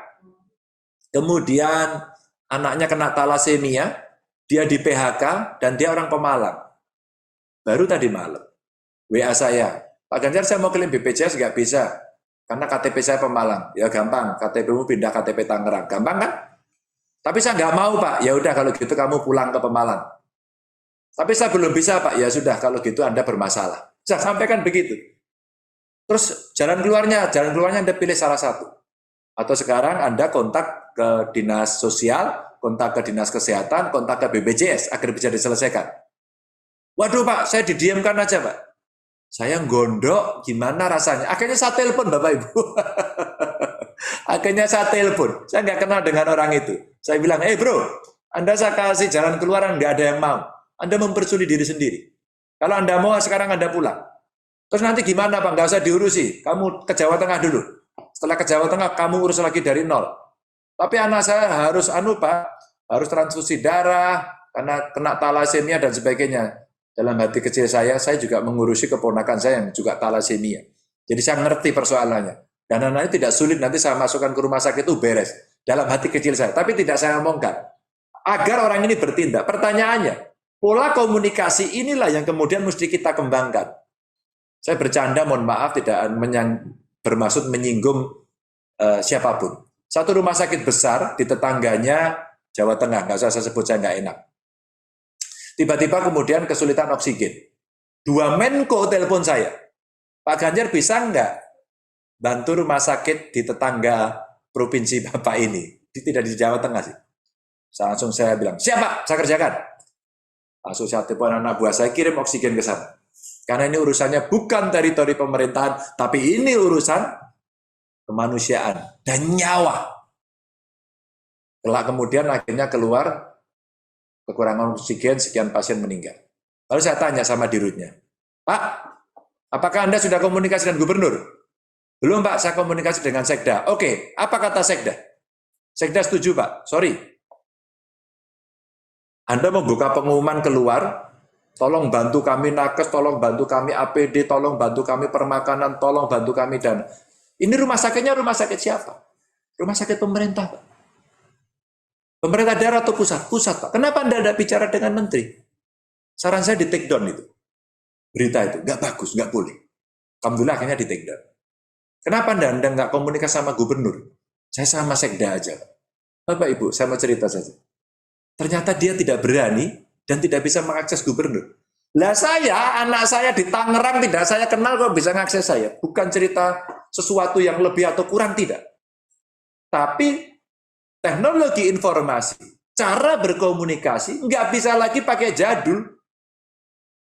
kemudian anaknya kena talasemia, dia di PHK dan dia orang Pemalang. Baru tadi malam, WA saya, Pak Ganjar saya mau klaim BPJS nggak bisa, karena KTP saya Pemalang. Ya gampang, KTP-mu pindah KTP Tangerang. Gampang kan? Tapi saya nggak mau Pak, ya udah kalau gitu kamu pulang ke Pemalang. Tapi saya belum bisa Pak, ya sudah kalau gitu Anda bermasalah. Saya sampaikan begitu. Terus jalan keluarnya Anda pilih salah satu. Atau sekarang Anda kontak ke dinas sosial, kontak ke dinas kesehatan, kontak ke BPJS agar bisa diselesaikan. Waduh Pak, saya didiamkan aja Pak. Saya gondok, gimana rasanya? Akhirnya saya telepon Bapak Ibu. Akhirnya saya telepon. Saya nggak kenal dengan orang itu. Saya bilang, bro, Anda saya kasih jalan keluaran, nggak ada yang mau. Anda mempersulit diri sendiri. Kalau Anda mau, sekarang Anda pulang. Terus nanti gimana Pak? Nggak usah diurusi. Kamu ke Jawa Tengah dulu. Setelah ke Jawa Tengah, kamu urus lagi dari nol. Tapi anak saya harus Pak, harus transfusi darah, karena kena talasemia dan sebagainya. Dalam hati kecil saya juga mengurusi keponakan saya yang juga talasemia. Jadi saya ngerti persoalannya. Dan anaknya tidak sulit, nanti saya masukkan ke rumah sakit itu beres. Dalam hati kecil saya. Tapi tidak saya omongkan. Agar orang ini bertindak. Pertanyaannya, pola komunikasi inilah yang kemudian mesti kita kembangkan. Saya bercanda, mohon maaf, tidak bermaksud menyinggung siapapun. Satu rumah sakit besar di tetangganya Jawa Tengah, nggak usah saya sebut, saya nggak enak. Tiba-tiba kemudian kesulitan oksigen. 2 Menko telepon saya, Pak Ganjar bisa nggak bantu rumah sakit di tetangga provinsi Bapak ini? Tidak di Jawa Tengah sih. Langsung saya bilang, siap Pak, saya kerjakan. Langsung saya telepon anak buah saya, kirim oksigen ke sana. Karena ini urusannya bukan teritori pemerintahan, tapi ini urusan kemanusiaan dan nyawa. Kelak kemudian akhirnya keluar kekurangan oksigen, sekian pasien meninggal. Lalu saya tanya sama dirutnya, Pak, apakah Anda sudah komunikasi dengan gubernur? Belum Pak, saya komunikasi dengan Sekda. Oke, apa kata Sekda? Sekda setuju Pak, sorry. Anda membuka pengumuman keluar, tolong bantu kami nakes, tolong bantu kami APD, tolong bantu kami permakanan, tolong bantu kami dana. Ini rumah sakitnya rumah sakit siapa? Rumah sakit pemerintah, Pak. Pemerintah daerah atau pusat? Pusat, Pak. Kenapa Anda tidak bicara dengan menteri? Saran saya di take down itu. Berita itu, nggak bagus, nggak boleh. Alhamdulillah akhirnya di take down. Kenapa Anda nggak komunikasi sama gubernur? Saya sama Sekda aja, Pak. Bapak Ibu, saya mau cerita saja. Ternyata dia tidak berani dan tidak bisa mengakses gubernur. Lah saya, anak saya di Tangerang tidak saya kenal kok bisa ngakses saya. Bukan cerita sesuatu yang lebih atau kurang, tidak. Tapi teknologi informasi, cara berkomunikasi, nggak bisa lagi pakai jadul.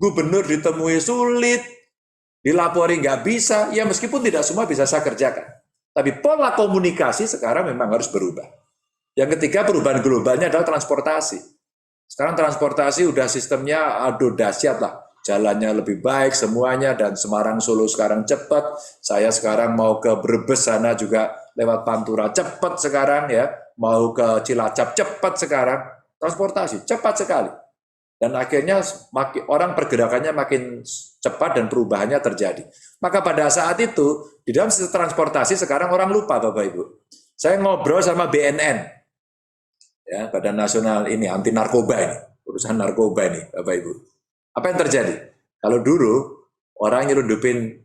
Gubernur ditemui sulit, dilapori nggak bisa, ya meskipun tidak semua bisa saya kerjakan. Tapi pola komunikasi sekarang memang harus berubah. Yang ketiga, perubahan globalnya adalah transportasi. Sekarang transportasi udah sistemnya aduh dahsyat lah. Jalannya lebih baik semuanya, dan Semarang Solo sekarang cepat. Saya sekarang mau ke Brebes sana juga lewat Pantura cepat sekarang ya. Mau ke Cilacap cepat sekarang. Transportasi cepat sekali. Dan akhirnya orang pergerakannya makin cepat dan perubahannya terjadi. Maka pada saat itu, di dalam sistem transportasi sekarang orang lupa Bapak Ibu. Saya ngobrol sama BNN. Ya, Badan Nasional ini anti narkoba ini, urusan narkoba ini, Bapak Ibu. Apa yang terjadi? Kalau dulu orang nyelundupin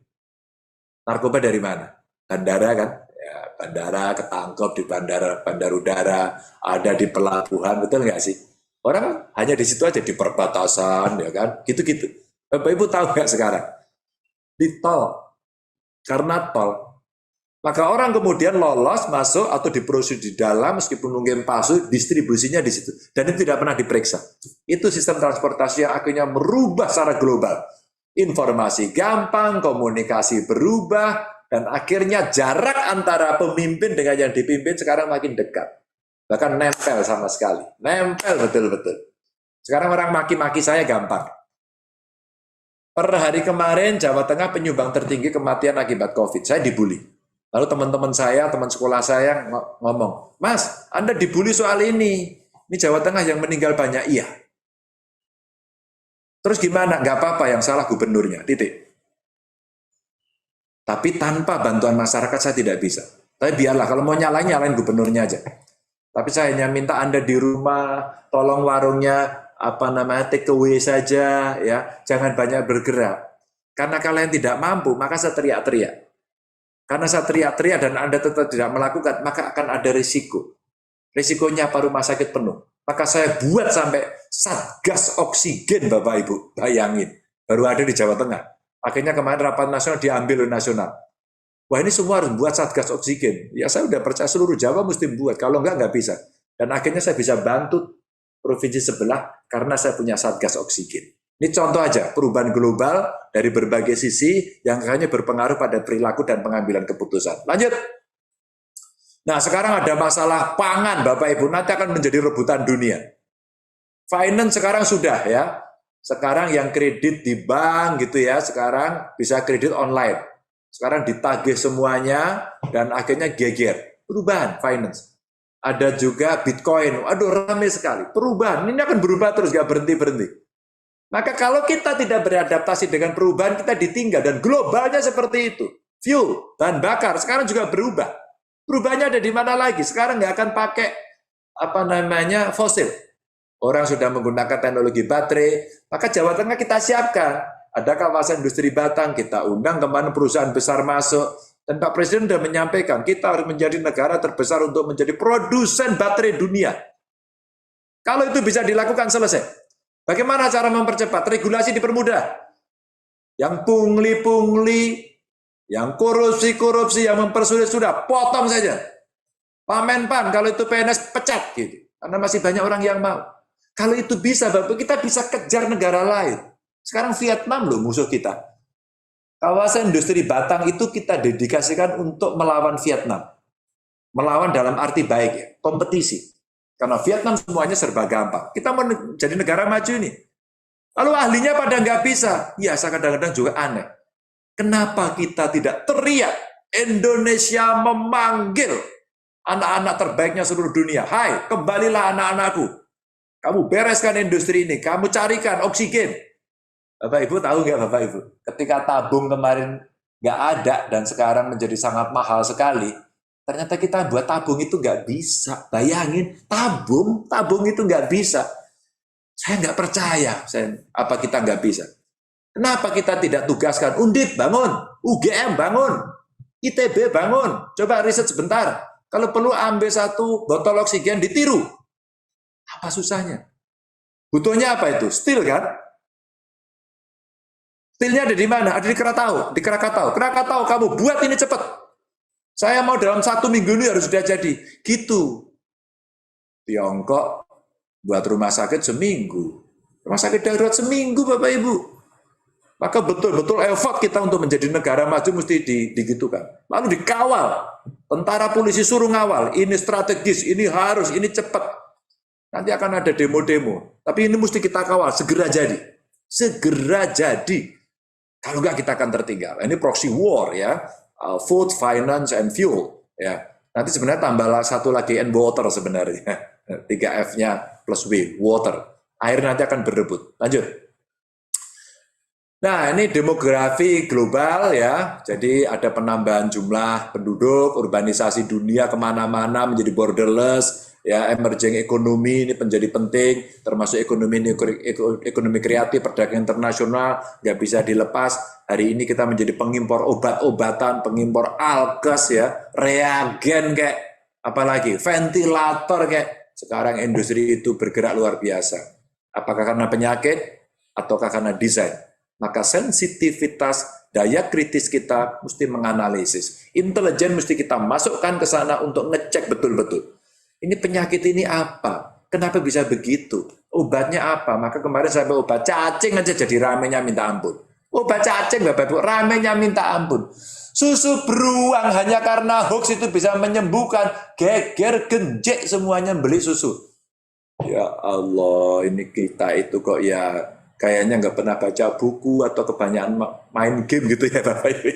narkoba dari mana? Bandara kan? Ya, bandara ketangkep di bandar udara, ada di pelabuhan, betul nggak sih? Orang hanya di situ aja, di perbatasan, ya kan? Gitu-gitu. Bapak Ibu tahu nggak sekarang? Di tol, karena tol. Maka orang kemudian lolos, masuk, atau diproses di dalam, meskipun mungkin palsu, distribusinya di situ. Dan itu tidak pernah diperiksa. Itu sistem transportasi yang akhirnya merubah secara global. Informasi gampang, komunikasi berubah, dan akhirnya jarak antara pemimpin dengan yang dipimpin sekarang makin dekat. Bahkan nempel sama sekali. Nempel betul-betul. Sekarang orang maki-maki saya gampang. Per hari kemarin, Jawa Tengah penyumbang tertinggi kematian akibat COVID. Saya dibully. Lalu teman-teman saya, teman sekolah saya ngomong, Mas, Anda dibully soal ini. Ini Jawa Tengah yang meninggal banyak. Iya. Terus gimana? Nggak apa-apa, yang salah gubernurnya. Titik. Tapi tanpa bantuan masyarakat saya tidak bisa. Tapi biarlah, kalau mau nyalain gubernurnya aja. Tapi saya hanya minta Anda di rumah, tolong warungnya take away saja, ya. Jangan banyak bergerak. Karena kalian tidak mampu, maka saya teriak-teriak. Karena saya teriak-teriak dan Anda tetap tidak melakukan, maka akan ada risiko. Risikonya apa? Rumah sakit penuh. Maka saya buat sampai satgas oksigen, Bapak Ibu. Bayangin, baru ada di Jawa Tengah. Akhirnya kemarin rapat nasional diambil oleh nasional. Wah, ini semua harus buat satgas oksigen. Ya saya udah percaya seluruh Jawa mesti buat, kalau nggak bisa. Dan akhirnya saya bisa bantu provinsi sebelah karena saya punya satgas oksigen. Ini contoh aja, perubahan global dari berbagai sisi yang akhirnya berpengaruh pada perilaku dan pengambilan keputusan. Lanjut. Nah, sekarang ada masalah pangan, Bapak Ibu, nanti akan menjadi rebutan dunia. Finance sekarang sudah ya. Sekarang yang kredit di bank gitu ya, sekarang bisa kredit online. Sekarang ditagih semuanya dan akhirnya geger. Perubahan finance. Ada juga Bitcoin. Aduh, ramai sekali. Perubahan, ini akan berubah terus, nggak berhenti-berhenti. Maka kalau kita tidak beradaptasi dengan perubahan, kita ditinggal. Dan globalnya seperti itu. Fuel, bahan bakar, sekarang juga berubah. Perubahannya ada di mana lagi? Sekarang nggak akan pakai fosil. Orang sudah menggunakan teknologi baterai. Maka Jawa Tengah kita siapkan. Ada kawasan industri batang, kita undang kemana perusahaan besar masuk. Dan Pak Presiden sudah menyampaikan, kita harus menjadi negara terbesar untuk menjadi produsen baterai dunia. Kalau itu bisa dilakukan, selesai. Bagaimana cara mempercepat? Regulasi dipermudah. Yang pungli-pungli, yang korupsi-korupsi, yang mempersulit sudah, potong saja. Pak Menpan, kalau itu PNS pecat gitu. Karena masih banyak orang yang mau. Kalau itu bisa, Bapak, kita bisa kejar negara lain. Sekarang Vietnam loh musuh kita. Kawasan industri batang itu kita dedikasikan untuk melawan Vietnam. Melawan dalam arti baik ya, kompetisi. Karena Vietnam semuanya serba gampang. Kita mau jadi negara maju ini. Lalu ahlinya pada nggak bisa. Ya, saya kadang-kadang juga aneh. Kenapa kita tidak teriak? Indonesia memanggil anak-anak terbaiknya seluruh dunia. Hai, kembalilah anak-anakku. Kamu bereskan industri ini. Kamu carikan oksigen. Bapak Ibu tahu nggak Bapak Ibu? Ketika tabung kemarin nggak ada dan sekarang menjadi sangat mahal sekali. Ternyata kita buat tabung itu nggak bisa. Bayangin, tabung itu nggak bisa. Saya nggak percaya apa kita nggak bisa. Kenapa kita tidak tugaskan Undip bangun, UGM bangun, ITB bangun. Coba riset sebentar. Kalau perlu ambil satu botol oksigen ditiru. Apa susahnya? Butuhnya apa itu? Steel kan? Stillnya ada di mana? Ada di Krakatau. Di Krakatau. Krakatau, kamu buat ini cepat. Saya mau dalam 1 minggu ini harus sudah jadi. Gitu. Tiongkok buat rumah sakit seminggu. Rumah sakit darurat seminggu, Bapak Ibu. Maka betul-betul effort kita untuk menjadi negara maju mesti digitukan. Lalu dikawal. Tentara polisi suruh ngawal. Ini strategis, ini harus, ini cepat. Nanti akan ada demo-demo. Tapi ini mesti kita kawal, segera jadi. Segera jadi. Kalau enggak kita akan tertinggal. Ini proxy war ya. Food, finance, and fuel. Ya. Nanti sebenarnya tambah satu lagi and water sebenarnya. 3F-nya plus W, water. Air nanti akan berebut. Lanjut. Nah, ini demografi global ya. Jadi ada penambahan jumlah penduduk, urbanisasi dunia kemana-mana menjadi borderless. Ya, emerging ekonomi ini menjadi penting, termasuk ekonomi kreatif, perdagangan internasional, nggak bisa dilepas. Hari ini kita menjadi pengimpor obat-obatan, pengimpor alkes ya, reagen kayak, apalagi ventilator kayak. Sekarang industri itu bergerak luar biasa. Apakah karena penyakit ataukah karena desain? Maka sensitivitas, daya kritis kita mesti menganalisis. Intelijen mesti kita masukkan ke sana untuk ngecek betul-betul. Ini penyakit ini apa? Kenapa bisa begitu? Obatnya apa? Maka kemarin sampai obat cacing aja jadi ramenya minta ampun. Obat cacing Bapak Ibu, ramenya minta ampun. Susu beruang hanya karena hoax itu bisa menyembuhkan. Geger genjek semuanya beli susu. Ya Allah, ini kita itu kok ya kayaknya nggak pernah baca buku atau kebanyakan main game gitu ya Bapak Ibu.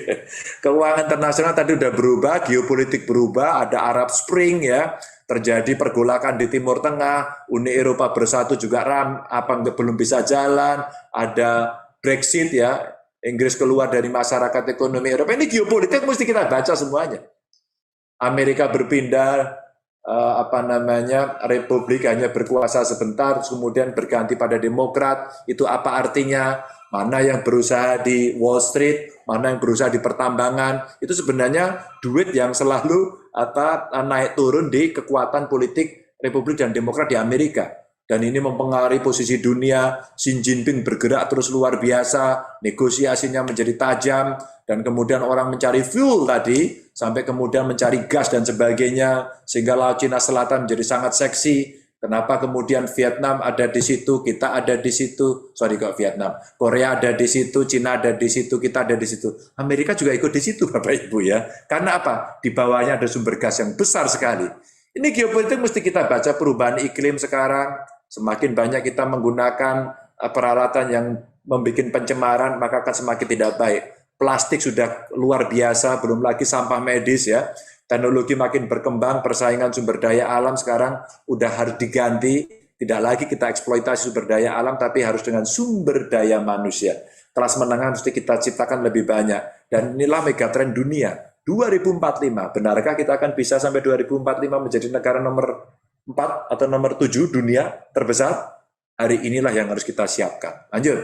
Keuangan internasional tadi udah berubah, geopolitik berubah, ada Arab Spring ya. Terjadi pergolakan di Timur Tengah, Uni Eropa bersatu juga belum bisa jalan, ada Brexit ya, Inggris keluar dari masyarakat ekonomi Eropa. Ini geopolitik mesti kita baca semuanya. Amerika berpindah Republik hanya berkuasa sebentar, kemudian berganti pada Demokrat. Itu apa artinya? Mana yang berusaha di Wall Street, mana yang berusaha di pertambangan, itu sebenarnya duit yang selalu naik turun di kekuatan politik Republik dan Demokrat di Amerika. Dan ini mempengaruhi posisi dunia. Xi Jinping bergerak terus luar biasa, negosiasinya menjadi tajam, dan kemudian orang mencari fuel tadi, sampai kemudian mencari gas dan sebagainya, sehingga Laut Cina Selatan menjadi sangat seksi. Kenapa kemudian Vietnam ada di situ, kita ada di situ, Vietnam, Korea ada di situ, Cina ada di situ, kita ada di situ. Amerika juga ikut di situ Bapak Ibu ya. Karena apa? Di bawahnya ada sumber gas yang besar sekali. Ini geopolitik mesti kita baca perubahan iklim sekarang. Semakin banyak kita menggunakan peralatan yang membuat pencemaran, maka akan semakin tidak baik. Plastik sudah luar biasa, belum lagi sampah medis ya. Teknologi makin berkembang, persaingan sumber daya alam sekarang udah harus diganti. Tidak lagi kita eksploitasi sumber daya alam, tapi harus dengan sumber daya manusia. Kelas menengah mesti kita ciptakan lebih banyak. Dan inilah megatrend dunia. 2045, benarkah kita akan bisa sampai 2045 menjadi negara nomor 4 atau nomor 7 dunia terbesar? Hari inilah yang harus kita siapkan. Lanjut.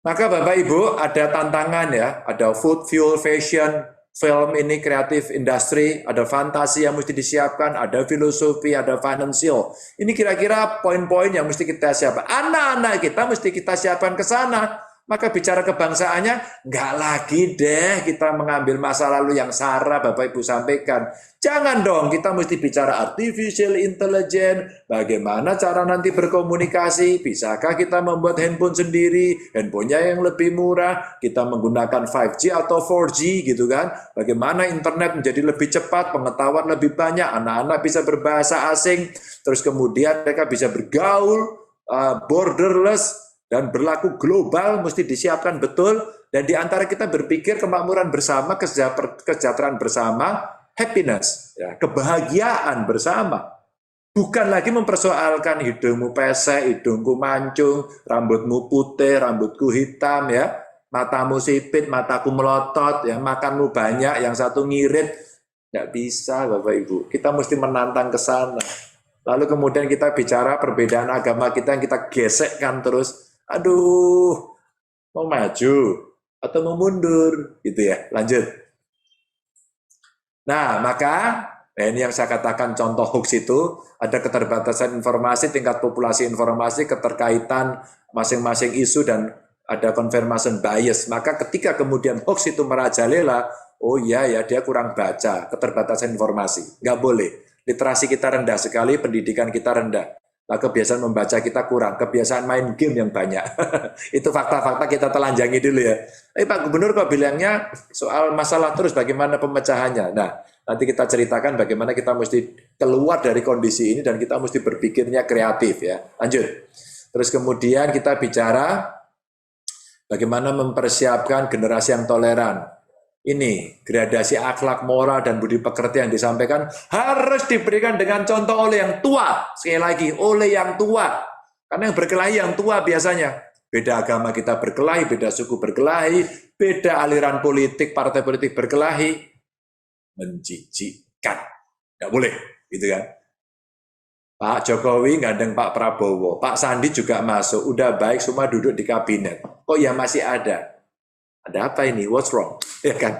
Maka Bapak Ibu ada tantangan ya, ada food, fuel, fashion, film ini kreatif industri, ada fantasi yang mesti disiapkan, ada filosofi, ada financial. Ini kira-kira poin-poin yang mesti kita siapkan. Anak-anak kita mesti kita siapkan ke sana. Maka bicara kebangsaannya, nggak lagi deh kita mengambil masa lalu yang sara Bapak Ibu sampaikan. Jangan dong, kita mesti bicara artificial intelligence, bagaimana cara nanti berkomunikasi, bisakah kita membuat handphone sendiri, handphonenya yang lebih murah, kita menggunakan 5G atau 4G gitu kan, bagaimana internet menjadi lebih cepat, pengetahuan lebih banyak, anak-anak bisa berbahasa asing, terus kemudian mereka bisa bergaul, borderless, dan berlaku global mesti disiapkan betul, dan diantara kita berpikir kemakmuran bersama, kesejahteraan bersama, happiness, ya, kebahagiaan bersama. Bukan lagi mempersoalkan hidungmu pesek, hidungku mancung, rambutmu putih, rambutku hitam, ya, matamu sipit, mataku melotot, ya, makanmu banyak, yang satu ngirit. Nggak bisa Bapak Ibu, kita mesti menantang ke sana. Lalu kemudian kita bicara perbedaan agama kita yang kita gesekkan terus. Aduh, mau maju atau mau mundur, gitu ya. Lanjut. Nah, maka ini yang saya katakan contoh hoax itu, ada keterbatasan informasi, tingkat populasi informasi, keterkaitan masing-masing isu dan ada confirmation bias. Maka ketika kemudian hoax itu merajalela, oh iya ya dia kurang baca, keterbatasan informasi. Nggak boleh. Literasi kita rendah sekali, pendidikan kita rendah. Nah, kebiasaan membaca kita kurang, kebiasaan main game yang banyak. Itu fakta-fakta kita telanjangi dulu ya. Pak Gubernur kok bilangnya soal masalah terus bagaimana pemecahannya. Nah, nanti kita ceritakan bagaimana kita mesti keluar dari kondisi ini dan kita mesti berpikirnya kreatif ya. Lanjut. Terus kemudian kita bicara bagaimana mempersiapkan generasi yang toleran. Ini gradasi akhlak moral dan budi pekerti yang disampaikan harus diberikan dengan contoh oleh yang tua. Sekali lagi, oleh yang tua. Karena yang berkelahi yang tua biasanya. Beda agama kita berkelahi, beda suku berkelahi, beda aliran politik, partai politik berkelahi. Menjijikkan. Nggak boleh, gitu kan. Pak Jokowi gandeng Pak Prabowo, Pak Sandi juga masuk, udah baik semua duduk di kabinet. Kok ya masih ada? Ada apa ini? What's wrong? Ya kan?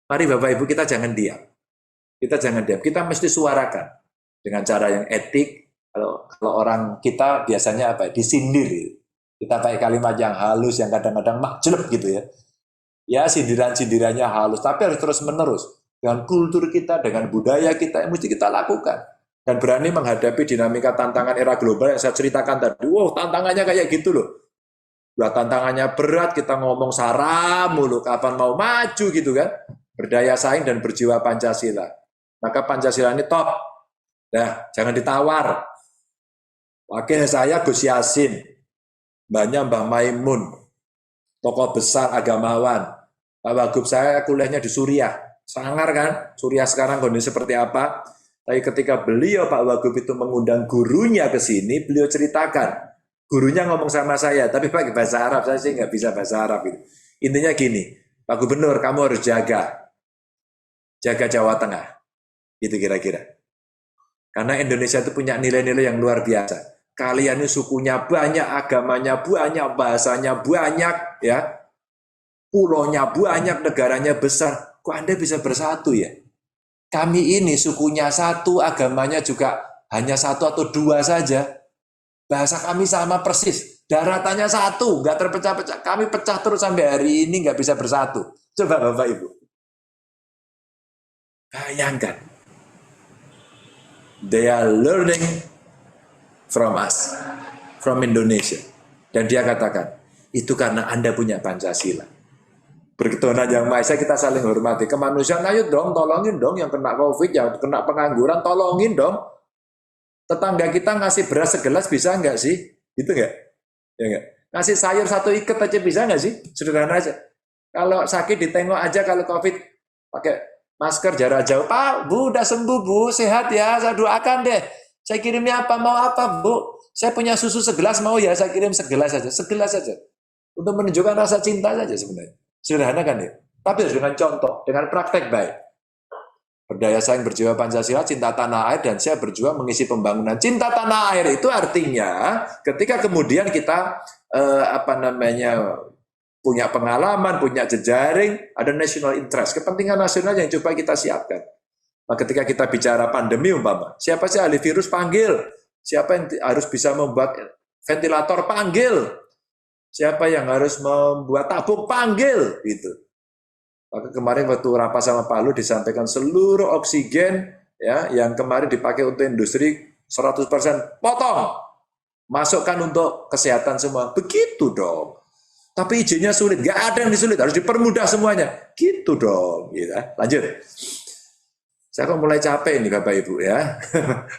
Mari Bapak Ibu kita jangan diam. Kita jangan diam. Kita mesti suarakan dengan cara yang etik. Kalau orang kita biasanya apa? Disindir. Kita pakai kalimat yang halus, yang kadang-kadang makjeleb gitu ya. Ya sindiran-sindirannya halus, tapi harus terus menerus. Dengan kultur kita, dengan budaya kita yang mesti kita lakukan. Dan berani menghadapi dinamika tantangan era global yang saya ceritakan tadi. Wow, tantangannya kayak gitu loh. Udah tantangannya berat, kita ngomong saram mulu, kapan mau maju gitu kan. Berdaya saing dan berjiwa Pancasila. Maka Pancasila ini top. Nah, jangan ditawar. Wakil saya Gus Yasin, mbahnya Mbah Maimun, tokoh besar agamawan. Pak Wagub saya kuliahnya di Suriah. Sangar kan? Suriah sekarang kondisi seperti apa? Tapi ketika beliau Pak Wagub itu mengundang gurunya ke sini, beliau ceritakan. Gurunya ngomong sama saya, tapi pakai bahasa Arab, saya sih nggak bisa bahasa Arab. Gitu. Intinya gini, Pak Gubernur, kamu harus jaga Jawa Tengah. Gitu kira-kira. Karena Indonesia itu punya nilai-nilai yang luar biasa. Kalian ini sukunya banyak, agamanya banyak, bahasanya banyak, ya, pulaunya banyak, negaranya besar. Kok Anda bisa bersatu ya? Kami ini sukunya satu, agamanya juga hanya satu atau dua saja. Bahasa kami sama persis, daratannya satu, nggak terpecah-pecah. Kami pecah terus sampai hari ini nggak bisa bersatu. Coba Bapak Ibu, bayangkan, they are learning from us, from Indonesia. Dan dia katakan, itu karena Anda punya Pancasila. Berketuhanan Yang Maha Esa kita saling hormati. Kemanusiaan, ayo dong, tolongin dong yang kena COVID, yang kena pengangguran, tolongin dong. Tetangga kita ngasih beras segelas bisa nggak sih? Gitu nggak? Ya nggak? Ngasih sayur satu ikat aja bisa nggak sih? Sederhana aja. Kalau sakit ditengok aja, kalau COVID pakai masker jarak jauh. Pak, Bu udah sembuh Bu, sehat ya, saya doakan deh. Saya kirimnya apa, mau apa Bu? Saya punya susu segelas mau ya, saya kirim segelas saja. Segelas saja. Untuk menunjukkan rasa cinta saja sebenarnya. Sederhana kan ya? Tapi harus dengan contoh, dengan praktek baik. Berdaya saing berjiwa Pancasila, cinta tanah air, dan saya berjuang mengisi pembangunan. Cinta tanah air itu artinya ketika kemudian kita punya pengalaman, punya jejaring, ada national interest, kepentingan nasional yang coba kita siapkan. Nah, ketika kita bicara pandemi umpama, siapa sih ahli virus panggil, siapa yang harus bisa membuat ventilator panggil, siapa yang harus membuat tabung panggil, gitu. Maka kemarin waktu rapat sama Pak Luhut disampaikan seluruh oksigen ya yang kemarin dipakai untuk industri 100% potong. Masukkan untuk kesehatan semua. Begitu dong. Tapi izinnya sulit, nggak ada yang disulit, harus dipermudah semuanya. Gitu dong. Gitu. Lanjut. Saya kok mulai capek nih Bapak Ibu ya.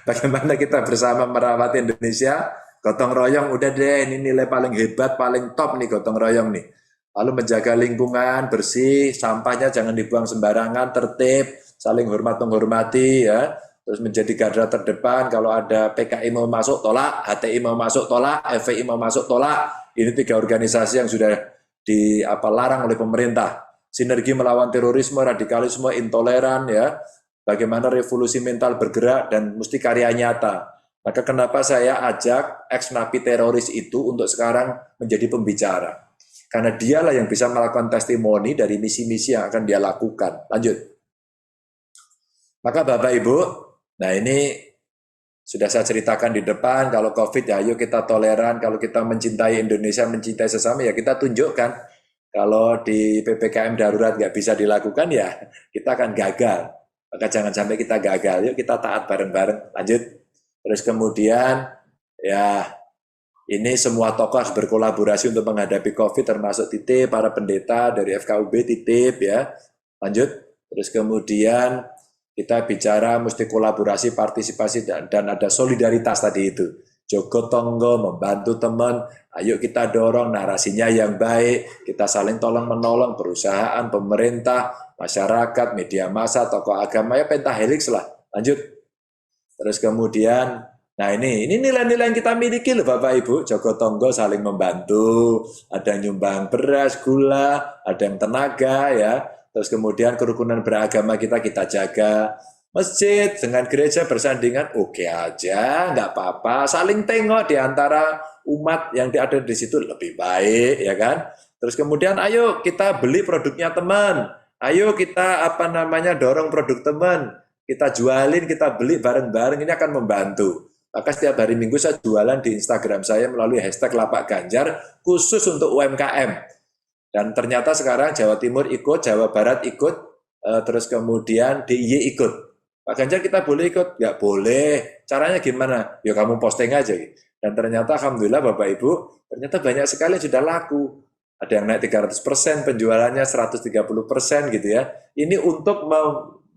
Bagaimana kita bersama merawat Indonesia, gotong royong udah deh, ini nilai paling hebat, paling top nih gotong royong nih. Lalu menjaga lingkungan bersih, sampahnya jangan dibuang sembarangan, tertib, saling hormat menghormati ya. Terus menjadi garda terdepan, kalau ada PKI mau masuk tolak, HTI mau masuk tolak, FPI mau masuk tolak. Ini 3 organisasi yang sudah dilarang oleh pemerintah. Sinergi melawan terorisme, radikalisme, intoleran ya. Bagaimana revolusi mental bergerak dan mesti karya nyata. Maka kenapa saya ajak ex-napi teroris itu untuk sekarang menjadi pembicara. Karena dialah yang bisa melakukan testimoni dari misi-misi yang akan dia lakukan. Lanjut. Maka Bapak Ibu, nah ini Sudah saya ceritakan di depan, kalau COVID ya ayo kita toleran, kalau kita mencintai Indonesia, mencintai sesama ya kita tunjukkan. Kalau di PPKM darurat nggak bisa dilakukan ya kita akan gagal. Maka jangan sampai kita gagal, yuk kita taat bareng-bareng. Lanjut. Terus kemudian ya ini semua tokoh harus berkolaborasi untuk menghadapi COVID, termasuk titip, para pendeta dari FKUB titip ya. Lanjut. Terus kemudian kita bicara mesti kolaborasi, partisipasi, dan ada solidaritas tadi itu. Jogo tonggo, membantu teman, ayo kita dorong narasinya yang baik, kita saling tolong-menolong, perusahaan, pemerintah, masyarakat, media massa, tokoh agama, ya pentahelix lah. Lanjut. Terus kemudian, nah ini nilai-nilai yang kita miliki loh Bapak Ibu, jogo tonggo saling membantu, ada yang nyumbang beras, gula, ada yang tenaga ya. Terus kemudian kerukunan beragama kita jaga. Masjid dengan gereja bersandingan oke aja, nggak apa-apa. Saling tengok di antara umat yang ada di situ lebih baik, ya kan? Terus kemudian ayo kita beli produknya teman. Ayo kita dorong produk teman. Kita jualin, kita beli bareng-bareng, ini akan membantu. Maka setiap hari Minggu saya jualan di Instagram saya melalui hashtag Lapak Ganjar khusus untuk UMKM. Dan ternyata sekarang Jawa Timur ikut, Jawa Barat ikut, terus kemudian DIY ikut. Pak Ganjar kita boleh ikut? Nggak boleh. Caranya gimana? Ya kamu posting aja. Dan ternyata Alhamdulillah Bapak Ibu, ternyata banyak sekali yang sudah laku. Ada yang naik 300%, penjualannya 130% gitu ya. Ini untuk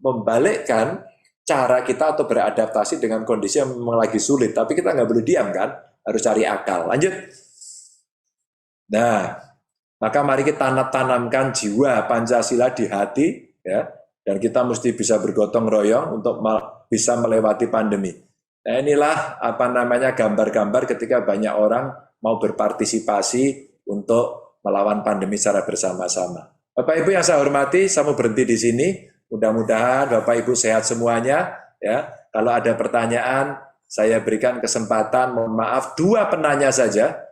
membalikkan cara kita atau beradaptasi dengan kondisi yang memang lagi sulit. Tapi kita nggak boleh diam kan? Harus cari akal. Lanjut. Nah, maka mari kita tanamkan jiwa Pancasila di hati, ya, dan kita mesti bisa bergotong royong untuk bisa melewati pandemi. Nah inilah gambar-gambar ketika banyak orang mau berpartisipasi untuk melawan pandemi secara bersama-sama. Bapak Ibu yang saya hormati, saya mau berhenti di sini. Mudah-mudahan Bapak Ibu sehat semuanya. Ya, kalau ada pertanyaan, saya berikan kesempatan. Mohon maaf, 2 penanya saja.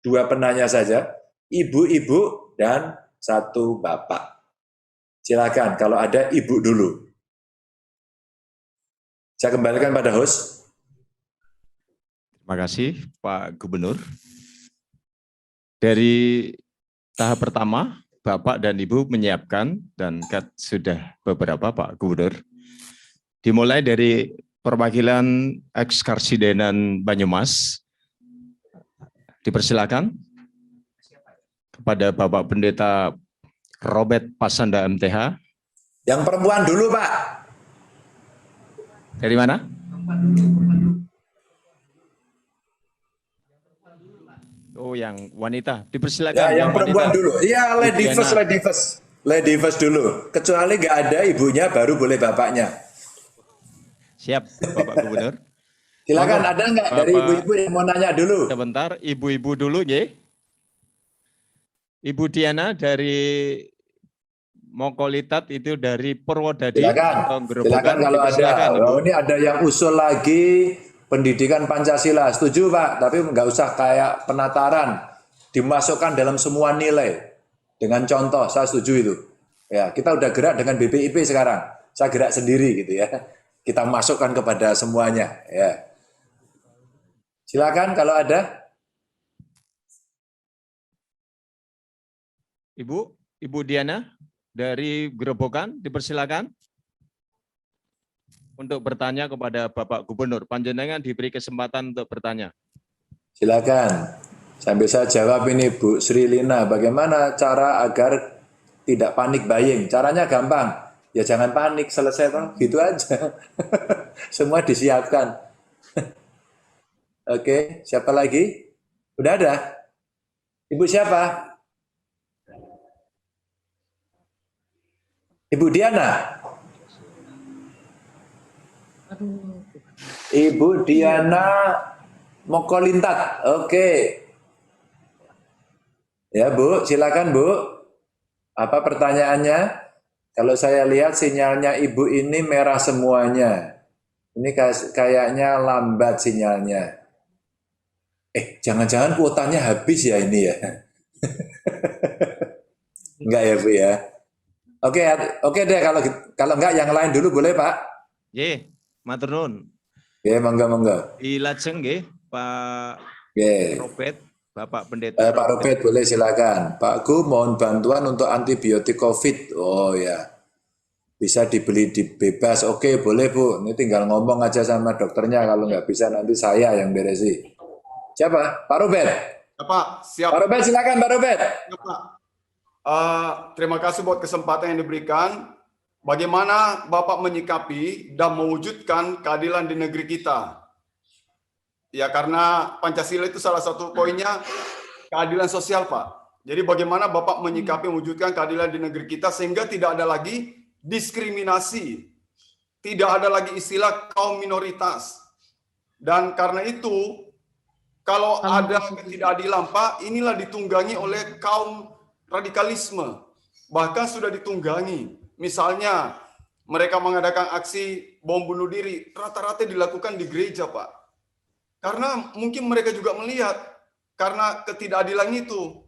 2 penanya saja. Ibu-ibu dan 1 bapak. Silakan, kalau ada ibu dulu. Saya kembalikan pada host. Terima kasih Pak Gubernur. Dari tahap pertama, Bapak dan Ibu menyiapkan dan sudah beberapa Pak Gubernur. Dimulai dari perwakilan Eks-Karsidenan Banyumas. Dipersilakan kepada Bapak Pendeta Robert Pasanda MTH. Yang perempuan dulu, Pak. Dari mana? Oh, yang wanita. Dipersilakan. Ya, yang perempuan wanita. dulu. Iya, lady first dulu. Kecuali nggak ada ibunya, baru boleh bapaknya. Siap, Bapak Gubernur. Silakan, ada nggak dari ibu-ibu yang mau nanya dulu? Sebentar, ibu-ibu dulu, ya. Ibu Diana dari Mokolitat itu dari Purwodadi. Silakan kalau ada. Oh, ini ada yang usul lagi pendidikan Pancasila. Setuju Pak, tapi nggak usah kayak penataran. Dimasukkan dalam semua nilai. Dengan contoh, saya setuju itu. Ya, kita udah gerak dengan BPIP sekarang. Saya gerak sendiri gitu ya. Kita masukkan kepada semuanya. Ya. Silakan kalau ada. Ibu Diana dari Gerobokan, dipersilakan untuk bertanya kepada Bapak Gubernur. Panjenengan diberi kesempatan untuk bertanya. Silakan. Sambil saya jawab ini Bu Sri Lina, bagaimana cara agar tidak panik buying? Caranya gampang. Ya jangan panik, selesai toh, gitu aja. Semua disiapkan. Oke, siapa lagi? Udah ada? Ibu siapa? Ibu Diana. Ibu Diana Mokolintat. Oke. Ya Bu, silakan Bu. Apa pertanyaannya? Kalau saya lihat sinyalnya Ibu ini merah semuanya. Ini kayaknya lambat sinyalnya. Jangan-jangan kuotanya habis ya ini ya. Enggak ya Bu ya. Oke deh kalau enggak yang lain dulu boleh Pak? Ye, matur nuwun. Ya, monggo. Ilajeng nggih, Pak Ya. Robert, Bapak Pendeta Pak Robert boleh silakan. Pak Gu mohon bantuan untuk antibiotik COVID. Oh ya, bisa dibeli di bebas. Oke, boleh Bu. Ini tinggal ngomong aja sama dokternya. Kalau nggak bisa nanti saya yang beresi. Siapa? Pak Robert. Ya, Pak, siap. Pak Robert silakan Pak Robert. Ya, Pak. Terima kasih buat kesempatan yang diberikan. Bagaimana Bapak menyikapi dan mewujudkan keadilan di negeri kita? Ya, karena Pancasila itu salah satu poinnya keadilan sosial, Pak. Jadi bagaimana Bapak menyikapi mewujudkan keadilan di negeri kita sehingga tidak ada lagi diskriminasi, tidak ada lagi istilah kaum minoritas. Dan karena itu, kalau ada ketidakadilan, Pak, inilah ditunggangi oleh kaum radikalisme. Bahkan sudah ditunggangi. Misalnya, mereka mengadakan aksi bom bunuh diri, rata-rata dilakukan di gereja, Pak. Karena mungkin mereka juga melihat, karena ketidakadilan itu,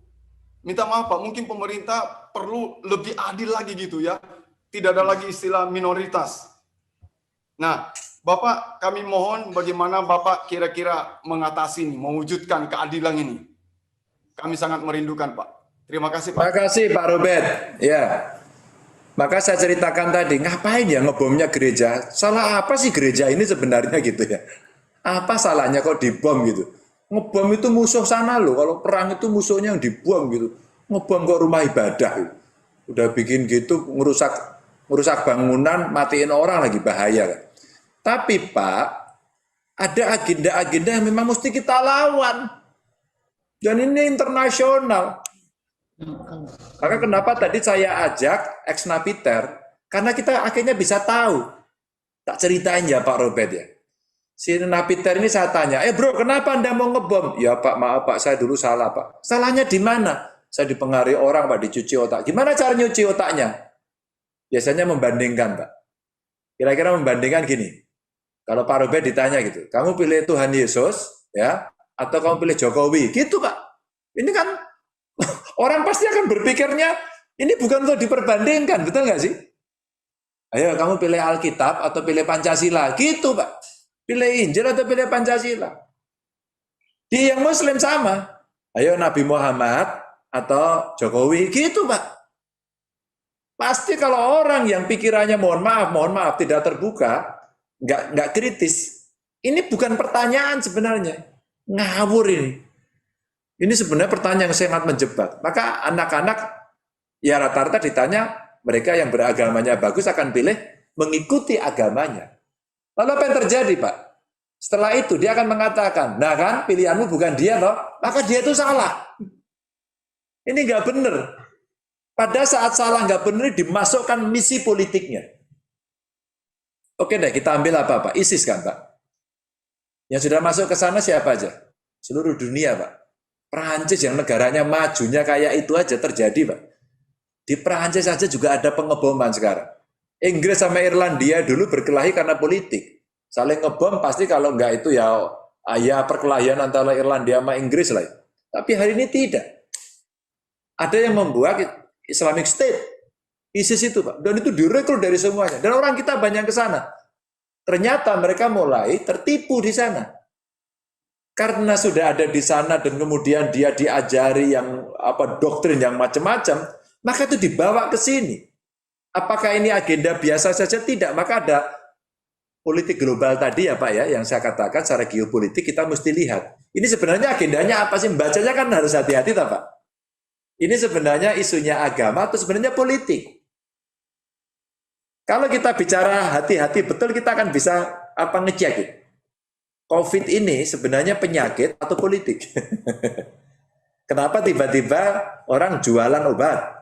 minta maaf Pak, mungkin pemerintah perlu lebih adil lagi gitu ya. Tidak ada lagi istilah minoritas. Nah, Bapak, kami mohon bagaimana Bapak kira-kira mengatasi ini, mewujudkan keadilan ini. Kami sangat merindukan Pak. Terima kasih Pak. Terima kasih Pak Robert. Ya, maka saya ceritakan tadi, ngapain ya ngebomnya gereja? Salah apa sih gereja ini sebenarnya gitu ya? Apa salahnya kok dibom gitu? Ngebom itu musuh sana loh. Kalau perang itu musuhnya yang dibom gitu. Ngebom kok rumah ibadah. Gitu. Udah bikin gitu ngerusak bangunan, matiin orang lagi bahaya kan. Tapi Pak, ada agenda-agenda yang memang mesti kita lawan. Dan ini internasional. Maka kenapa tadi saya ajak ex Napiter? Karena kita akhirnya bisa tahu. Tak ceritain ya Pak Robert ya. Si Napiter ini saya tanya, bro kenapa Anda mau ngebom? Ya Pak, maaf Pak, saya dulu salah Pak. Salahnya di mana? Saya dipengaruhi orang Pak, dicuci otak. Gimana cara nyuci otaknya? Biasanya membandingkan Pak. Kira-kira membandingkan gini. Kalau Pak Robert ditanya gitu, kamu pilih Tuhan Yesus ya, atau kamu pilih Jokowi? Gitu Pak. Ini kan orang pasti akan berpikirnya, ini bukan untuk diperbandingkan, betul nggak sih? Ayo kamu pilih Alkitab atau pilih Pancasila, gitu Pak. Pilih Injil atau pilih Pancasila. Di yang Muslim sama. Ayo Nabi Muhammad atau Jokowi, gitu Pak. Pasti kalau orang yang pikirannya mohon maaf tidak terbuka, nggak kritis. Ini bukan pertanyaan sebenarnya, ngawur ini. Ini sebenarnya pertanyaan yang sangat menjebak. Maka anak-anak ya rata-rata ditanya, mereka yang beragamanya bagus akan pilih mengikuti agamanya. Lalu apa yang terjadi Pak? Setelah itu dia akan mengatakan, nah kan pilihanmu bukan dia loh, maka dia itu salah. Ini nggak benar. Pada saat salah nggak benar dimasukkan misi politiknya. Oke deh, kita ambil apa Pak? ISIS kan Pak? Yang sudah masuk ke sana siapa aja? Seluruh dunia Pak. Perancis yang negaranya majunya kayak itu aja terjadi Pak. Di Perancis saja juga ada pengeboman sekarang. Inggris sama Irlandia dulu berkelahi karena politik. Saling ngebom pasti kalau enggak itu ya perkelahian antara Irlandia sama Inggris lah. Tapi hari ini tidak. Ada yang membuat Islamic State, ISIS itu Pak. Dan itu direkrut dari semuanya. Dan orang kita banyak ke sana. Ternyata mereka mulai tertipu di sana. Karena sudah ada di sana dan kemudian dia diajari yang doktrin yang macam-macam, maka itu dibawa ke sini. Apakah ini agenda biasa saja? Tidak. Maka ada politik global tadi ya Pak ya, yang saya katakan secara geopolitik kita mesti lihat. Ini sebenarnya agendanya apa sih? Bacanya kan harus hati-hati Pak. Ini sebenarnya isunya agama atau sebenarnya politik. Kalau kita bicara hati-hati betul, kita akan bisa ngecek. COVID ini sebenarnya penyakit atau politik. Kenapa tiba-tiba orang jualan obat?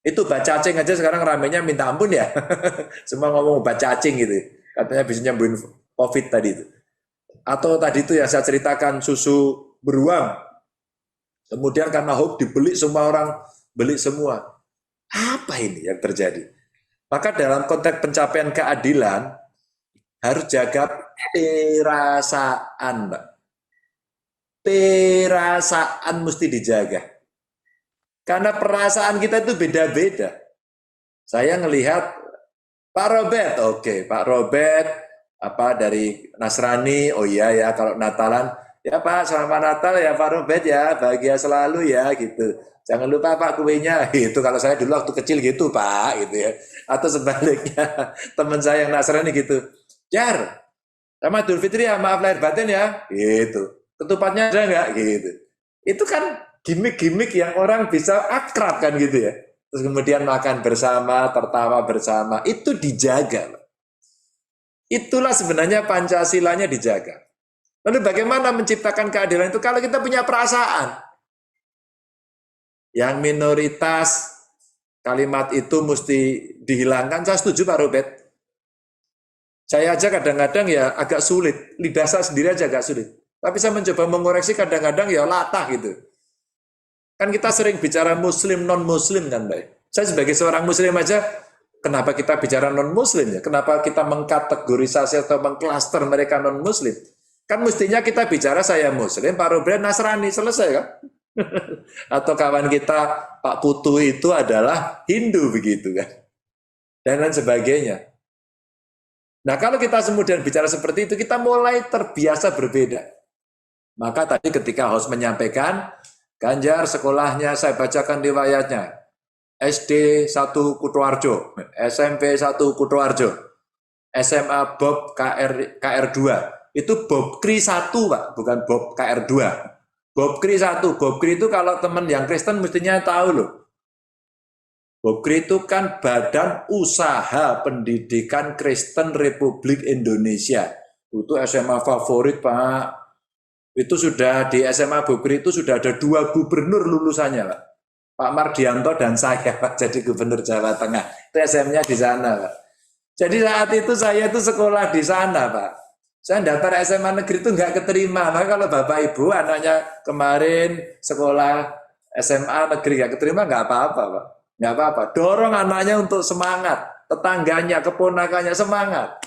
Itu obat cacing aja sekarang ramenya minta ampun ya. Semua ngomong obat cacing gitu. Katanya bisa nyembuhin COVID tadi itu. Atau tadi itu yang saya ceritakan susu beruang. Kemudian karena hoax dibeli semua orang, beli semua. Apa ini yang terjadi? Maka dalam konteks pencapaian keadilan, harus jaga perasaan, Mbak. Perasaan mesti dijaga. Karena perasaan kita itu beda-beda. Saya ngelihat Pak Robert, oke, Pak Robert dari Nasrani, oh iya ya kalau Natalan, ya Pak selamat Natal ya Pak Robert ya, bahagia selalu ya gitu. Jangan lupa Pak kuenya, itu kalau saya dulu waktu kecil gitu Pak, gitu ya. Atau sebaliknya, teman saya yang Nasrani gitu, Jar, sama Idul Fitri ya, maaf lahir batin ya, gitu. Ketupatnya ada nggak? Gitu. Itu kan gimmick-gimmick yang orang bisa akrab kan gitu ya. Terus kemudian makan bersama, tertawa bersama, itu dijaga. Itulah sebenarnya Pancasilanya dijaga. Lalu bagaimana menciptakan keadilan itu kalau kita punya perasaan? Yang minoritas, kalimat itu mesti dihilangkan. Saya setuju Pak Robert. Saya aja kadang-kadang ya agak sulit. Lidah saya sendiri aja agak sulit. Tapi saya mencoba mengoreksi kadang-kadang ya latah gitu. Kan kita sering bicara muslim, non-muslim kan Pak. Saya sebagai seorang muslim aja, kenapa kita bicara non-muslim ya? Kenapa kita mengkategorisasi atau mengklaster mereka non-muslim? Kan mestinya kita bicara saya muslim, Pak Robert Nasrani, selesai kan? Atau kawan kita Pak Putu itu adalah Hindu begitu kan? Dan lain sebagainya. Nah kalau kita kemudian bicara seperti itu, kita mulai terbiasa berbeda. Maka tadi ketika host menyampaikan, Ganjar sekolahnya saya bacakan riwayatnya. SD 1 Kutoarjo, SMP 1 Kutoarjo, SMA Bob KR2. Itu Bob Kri 1 Pak, bukan Bob KR2. Bob Kri 1, Bob Kri itu kalau teman yang Kristen mestinya tahu loh. Bob Kri itu kan Badan Usaha Pendidikan Kristen Republik Indonesia. Itu SMA favorit Pak. Itu sudah di SMA Bob Kri itu sudah ada 2 gubernur lulusannya Pak. Pak Mardianto dan saya Pak jadi gubernur Jawa Tengah. Itu SM-nya di sana Pak. Jadi saat itu saya itu sekolah di sana Pak. Saya daftar SMA negeri itu nggak keterima. Maka kalau Bapak Ibu anaknya kemarin sekolah SMA negeri nggak keterima nggak apa-apa Pak. Nggak apa-apa. Dorong anaknya untuk semangat. Tetangganya, keponakannya semangat.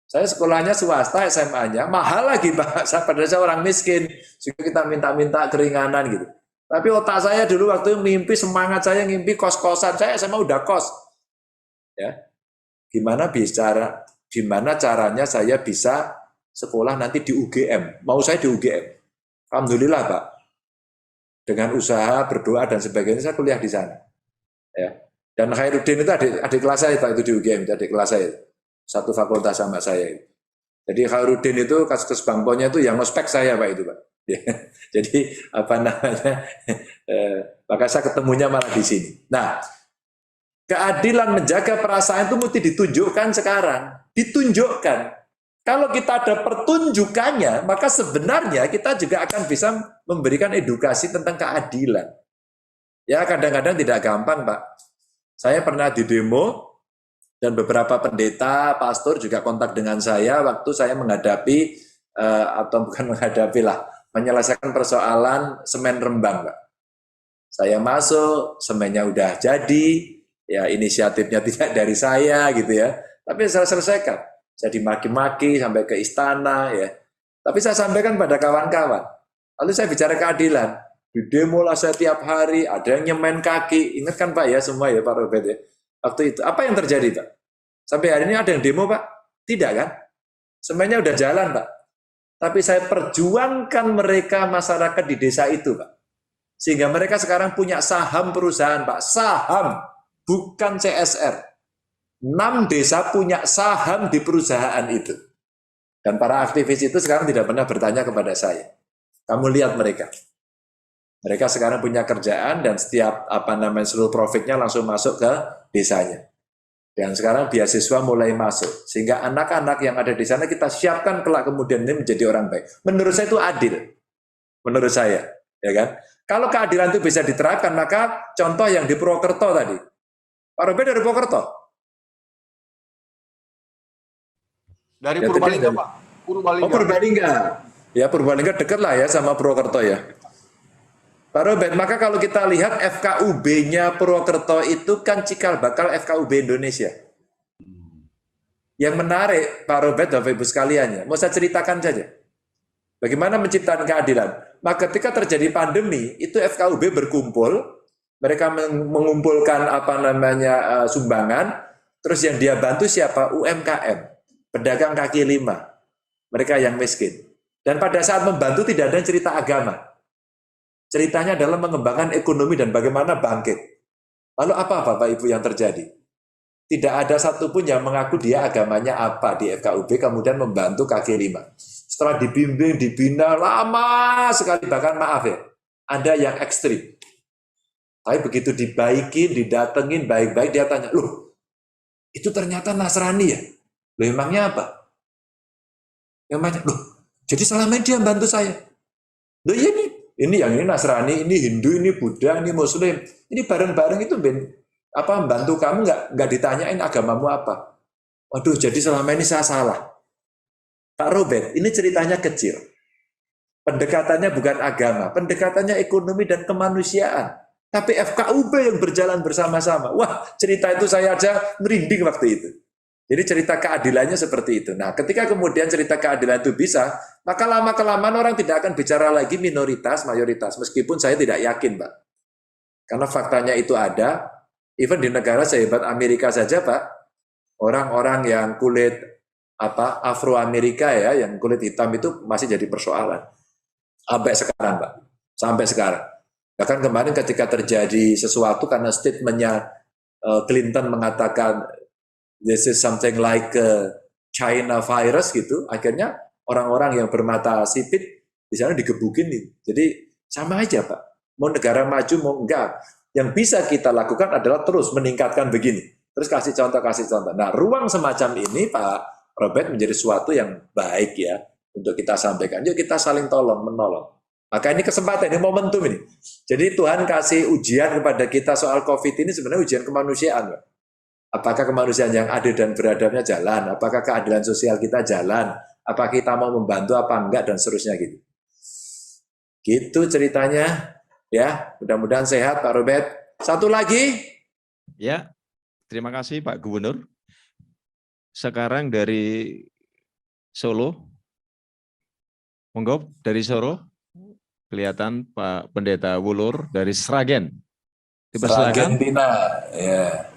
Saya sekolahnya swasta SMA-nya, mahal lagi Pak. Padahal saya orang miskin. Juga kita minta-minta keringanan gitu. Tapi otak saya dulu waktu mimpi, semangat saya ngimpi kos-kosan. Saya SMA udah kos. Ya. Gimana caranya saya bisa sekolah nanti di UGM. Mau saya di UGM. Alhamdulillah Pak. Dengan usaha, berdoa dan sebagainya saya kuliah di sana. Ya. Dan Khairuddin itu adik kelas saya Pak, itu di UGM, itu adik kelas saya. Satu fakultas sama saya. Jadi Khairuddin itu kasus bangponya itu yang ngospek saya Pak itu Pak. Jadi apa namanya? Maka saya ketemunya malah di sini. Nah, keadilan menjaga perasaan itu mesti ditunjukkan sekarang. Ditunjukkan. Kalau kita ada pertunjukannya, maka sebenarnya kita juga akan bisa memberikan edukasi tentang keadilan. Ya kadang-kadang tidak gampang Pak. Saya pernah di demo dan beberapa pendeta, pastor juga kontak dengan saya waktu saya menghadapi atau bukan menghadapi lah, menyelesaikan persoalan semen Rembang, Pak. Saya masuk, semennya udah jadi, ya inisiatifnya tidak dari saya gitu ya. Tapi saya selesaikan. Saya dimaki-maki sampai ke istana ya. Tapi saya sampaikan pada kawan-kawan. Lalu saya bicara keadilan. Di demo lah saya tiap hari, ada yang nyemen kaki. Ingat kan Pak ya semua ya Pak Robert ya. Waktu itu apa yang terjadi Pak? Sampai hari ini ada yang demo Pak? Tidak kan? Semennya udah jalan Pak. Tapi saya perjuangkan mereka masyarakat di desa itu Pak. Sehingga mereka sekarang punya saham perusahaan Pak. Saham, bukan CSR. 6 desa punya saham di perusahaan itu. Dan para aktivis itu sekarang tidak pernah bertanya kepada saya. Kamu lihat mereka. Mereka sekarang punya kerjaan dan setiap seluruh profitnya langsung masuk ke desanya. Dan sekarang beasiswa mulai masuk. Sehingga anak-anak yang ada di sana kita siapkan kelak kemudian ini menjadi orang baik. Menurut saya itu adil. Menurut saya, ya kan? Kalau keadilan itu bisa diterapkan, maka contoh yang di Purwokerto tadi. Pak Robert dari Purwokerto. Dari Purbalingga, Pak. Purbalingga. Oh, Purbalingga. Ya, Purbalingga dekat lah ya sama Purwokerto ya. Pak Robert, maka kalau kita lihat FKUB-nya Purwokerto itu kan cikal bakal FKUB Indonesia. Yang menarik, Pak Robert, Bapak Ibu sekalian ya, mau saya ceritakan saja. Bagaimana menciptakan keadilan? Maka ketika terjadi pandemi, itu FKUB berkumpul, mereka mengumpulkan sumbangan, terus yang dia bantu siapa? UMKM. pedagang kaki lima, mereka yang miskin. Dan pada saat membantu tidak ada cerita agama. Ceritanya adalah mengembangkan ekonomi dan bagaimana bangkit. Lalu apa Bapak Ibu yang terjadi? Tidak ada satupun yang mengaku dia agamanya apa di FKUB, kemudian membantu kaki lima. Setelah dibimbing, dibina, lama sekali, bahkan maaf ya, ada yang ekstrim. Tapi begitu dibaikin, didatengin baik-baik, dia tanya, loh, itu ternyata Nasrani ya? Loh, emangnya apa? Emangnya, loh, jadi selama ini dia bantu saya. Loh, iya nih, ini yang ini Nasrani, ini Hindu, ini Buddha, ini Muslim. Ini bareng-bareng itu membantu kamu nggak ditanyain agamamu apa. Waduh, jadi selama ini saya salah. Pak Robert, ini ceritanya kecil. Pendekatannya bukan agama, pendekatannya ekonomi dan kemanusiaan. Tapi FKUB yang berjalan bersama-sama. Wah, cerita itu saya aja merinding waktu itu. Jadi cerita keadilannya seperti itu. Nah, ketika kemudian cerita keadilan itu bisa, maka lama-kelamaan orang tidak akan bicara lagi minoritas, mayoritas. Meskipun saya tidak yakin, Pak. Karena faktanya itu ada, even di negara sehebat Amerika saja, Pak, orang-orang yang kulit Afro-Amerika ya, yang kulit hitam itu masih jadi persoalan. Sampai sekarang, Pak. Sampai sekarang. Bahkan kemarin ketika terjadi sesuatu karena statementnya Clinton mengatakan this is something like China virus gitu, akhirnya orang-orang yang bermata sipit di sana digebukin nih. Jadi sama aja Pak, mau negara maju mau enggak, yang bisa kita lakukan adalah terus meningkatkan begini, terus kasih contoh. Nah, ruang semacam ini Pak Robert menjadi sesuatu yang baik ya untuk kita sampaikan. Yuk kita saling tolong menolong. Maka ini kesempatan, ini momentum ini. Jadi Tuhan kasih ujian kepada kita soal COVID ini sebenarnya ujian kemanusiaan, Pak. Apakah kemanusiaan yang adil dan beradabnya jalan? Apakah keadilan sosial kita jalan? Apakah kita mau membantu apa enggak dan seterusnya gitu. Gitu ceritanya. Ya, mudah-mudahan sehat Pak Robert. Satu lagi. Ya, terima kasih Pak Gubernur. Sekarang dari Solo. Monggo dari Solo. Kelihatan Pak Pendeta Wulur dari Sragen. Sragen Tina. Ya.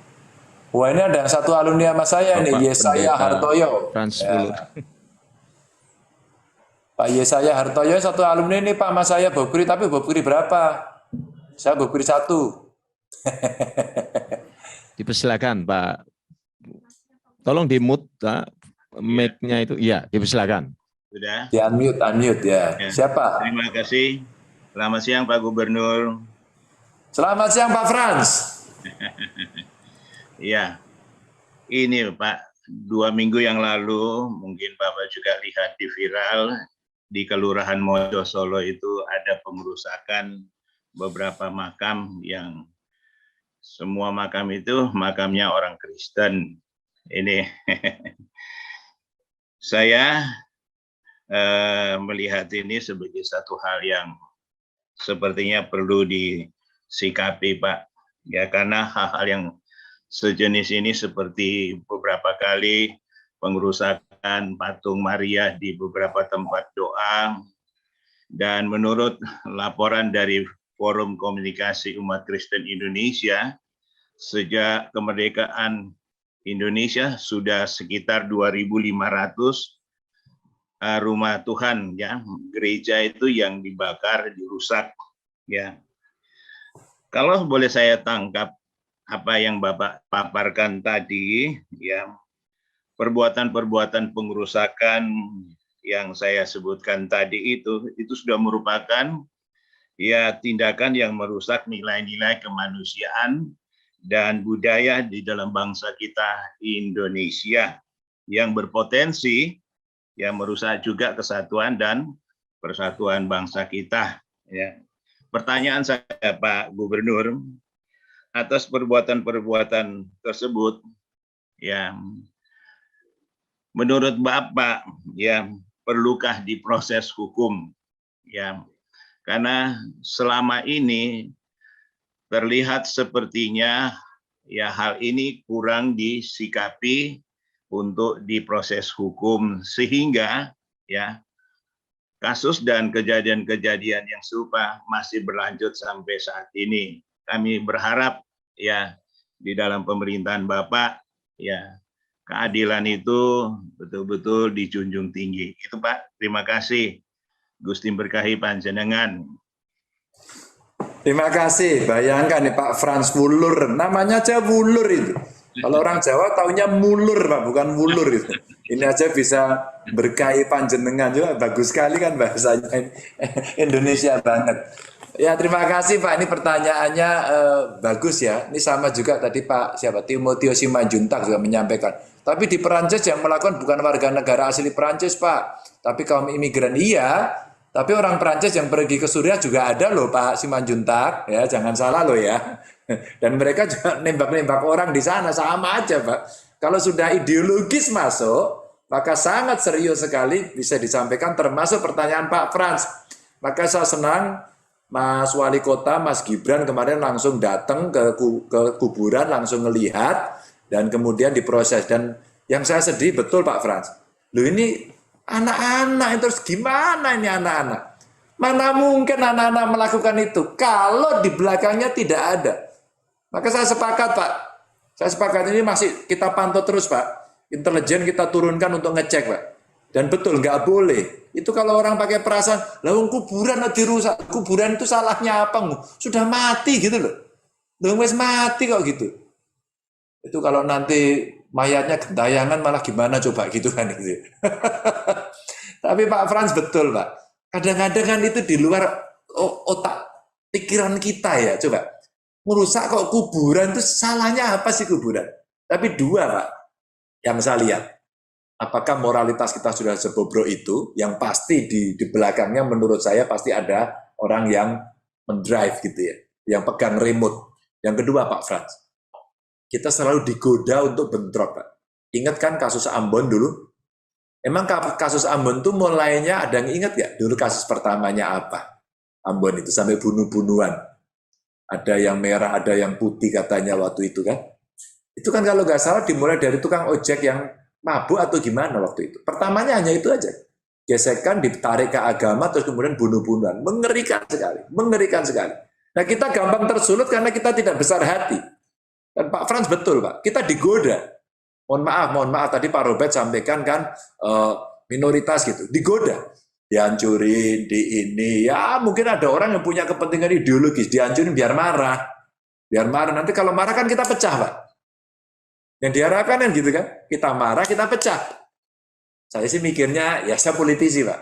Wah, ini ada satu alumni sama saya Bapak nih, Yesaya Hartoyo. Frans Ya. Wulur. Pak Yesaya Hartoyo satu alumni ini Pak sama saya Bobkri, tapi Bobkri berapa? Saya Bobkri 1. Dipersilakan Pak. Tolong di-mute mic-nya itu. Iya, dipersilakan. Sudah. Di unmute ya. Ya. Siapa? Terima kasih. Selamat siang Pak Gubernur. Selamat siang Pak Frans. Iya, ini Pak, 2 minggu yang lalu mungkin Bapak juga lihat di viral di Kelurahan Mojo Solo itu ada pengerusakan beberapa makam yang semua makam itu makamnya orang Kristen. Ini saya melihat ini sebagai satu hal yang sepertinya perlu disikapi Pak. Ya, karena hal-hal yang sejenis ini seperti beberapa kali pengerusakan patung Maria di beberapa tempat doa, dan menurut laporan dari Forum Komunikasi Umat Kristen Indonesia, sejak kemerdekaan Indonesia sudah sekitar 2.500 rumah Tuhan ya, gereja itu yang dibakar, dirusak ya. Kalau boleh saya tangkap apa yang Bapak paparkan tadi, ya, perbuatan-perbuatan pengerusakan yang saya sebutkan tadi itu sudah merupakan ya tindakan yang merusak nilai-nilai kemanusiaan dan budaya di dalam bangsa kita Indonesia yang berpotensi ya merusak juga kesatuan dan persatuan bangsa kita. Ya. Pertanyaan saya Pak Gubernur, atas perbuatan-perbuatan tersebut, ya, menurut Bapak, ya, perlukah diproses hukum, ya, karena selama ini terlihat sepertinya, ya, hal ini kurang disikapi untuk diproses hukum sehingga, ya, kasus dan kejadian-kejadian yang serupa masih berlanjut sampai saat ini. Kami berharap ya di dalam pemerintahan Bapak ya keadilan itu betul-betul dijunjung tinggi. Itu Pak, terima kasih. Gusti berkahi panjenengan. Terima kasih. Bayangkan nih Pak Franz Wulur, namanya aja Wulur itu. Kalau orang Jawa taunya mulur Pak, bukan wulur itu. Ini aja bisa berkahi panjenengan juga, bagus sekali kan bahasanya. Indonesia banget. Ya terima kasih Pak, ini pertanyaannya bagus ya. Ini sama juga tadi Pak Timotius Simanjuntak juga menyampaikan. Tapi di Perancis yang melakukan bukan warga negara asli Perancis Pak, tapi kaum imigran iya. Tapi orang Perancis yang pergi ke Suriah juga ada loh Pak Simanjuntak, ya jangan salah loh ya. Dan mereka juga nembak-nembak orang di sana, sama aja Pak. Kalau sudah ideologis masuk, maka sangat serius sekali bisa disampaikan, termasuk pertanyaan Pak Franz. Maka saya senang Mas Wali Kota, Mas Gibran kemarin langsung datang ke kuburan, langsung ngelihat, dan kemudian diproses. Dan yang saya sedih betul Pak Franz, loh ini anak-anak, terus gimana ini anak-anak? Mana mungkin anak-anak melakukan itu kalau di belakangnya tidak ada. Maka saya sepakat Pak, saya sepakat ini masih kita pantau terus Pak. Intelijen kita turunkan untuk ngecek Pak. Dan betul nggak boleh. Itu kalau orang pakai perasaan, lawang kuburan dirusak, kuburan itu salahnya apa? Sudah mati gitu loh. Loh wes mati kok gitu. Itu kalau nanti mayatnya gentayangan malah gimana coba gitu kan gitu. Tapi Pak Franz betul Pak. Kadang-kadang kan itu di luar otak pikiran kita ya. Coba merusak kok kuburan itu salahnya apa sih kuburan? Tapi dua Pak yang saya lihat. Apakah moralitas kita sudah sebobrok itu? Yang pasti di belakangnya menurut saya pasti ada orang yang mendrive gitu ya, yang pegang remote. Yang kedua Pak Franz, kita selalu digoda untuk bentrok Pak. Ingat kan kasus Ambon dulu? Emang kasus Ambon itu mulainya ada yang ingat nggak? Dulu kasus pertamanya apa? Ambon itu sampai bunuh-bunuhan. Ada yang merah, ada yang putih katanya waktu itu kan? Itu kan kalau nggak salah dimulai dari tukang ojek yang mabuk atau gimana waktu itu. Pertamanya hanya itu aja. Gesekan, ditarik ke agama, terus kemudian bunuh-bunuhan. Mengerikan sekali, mengerikan sekali. Nah kita gampang tersulut karena kita tidak besar hati. Dan Pak Franz betul Pak, kita digoda. Mohon maaf, tadi Pak Robert sampaikan kan minoritas gitu, digoda. Dihancurin, di ini, ya mungkin ada orang yang punya kepentingan ideologis, dihancurin biar marah. Biar marah, nanti kalau marah kan kita pecah Pak. Yang diharapkan kan gitu kan, kita marah, kita pecah. Saya sih mikirnya, ya saya politisi Pak.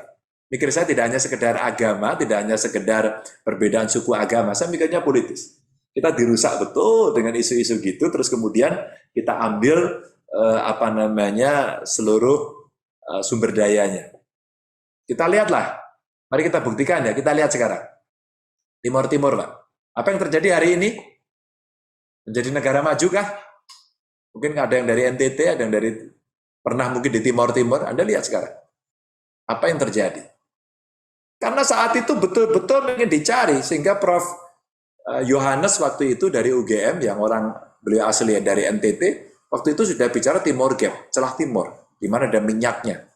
Mikir saya tidak hanya sekedar agama, tidak hanya sekedar perbedaan suku agama, saya mikirnya politis. Kita dirusak betul dengan isu-isu gitu, terus kemudian kita ambil seluruh sumber dayanya. Kita lihatlah, mari kita buktikan ya, kita lihat sekarang. Timur Pak. Apa yang terjadi hari ini? Menjadi negara maju kah? Mungkin ada yang dari NTT, ada yang dari pernah mungkin di Timur, Anda lihat sekarang. Apa yang terjadi? Karena saat itu betul-betul ingin dicari, sehingga Prof. Yohanes waktu itu dari UGM, yang beliau asli dari NTT, waktu itu sudah bicara Timor Gap, celah Timur, di mana ada minyaknya.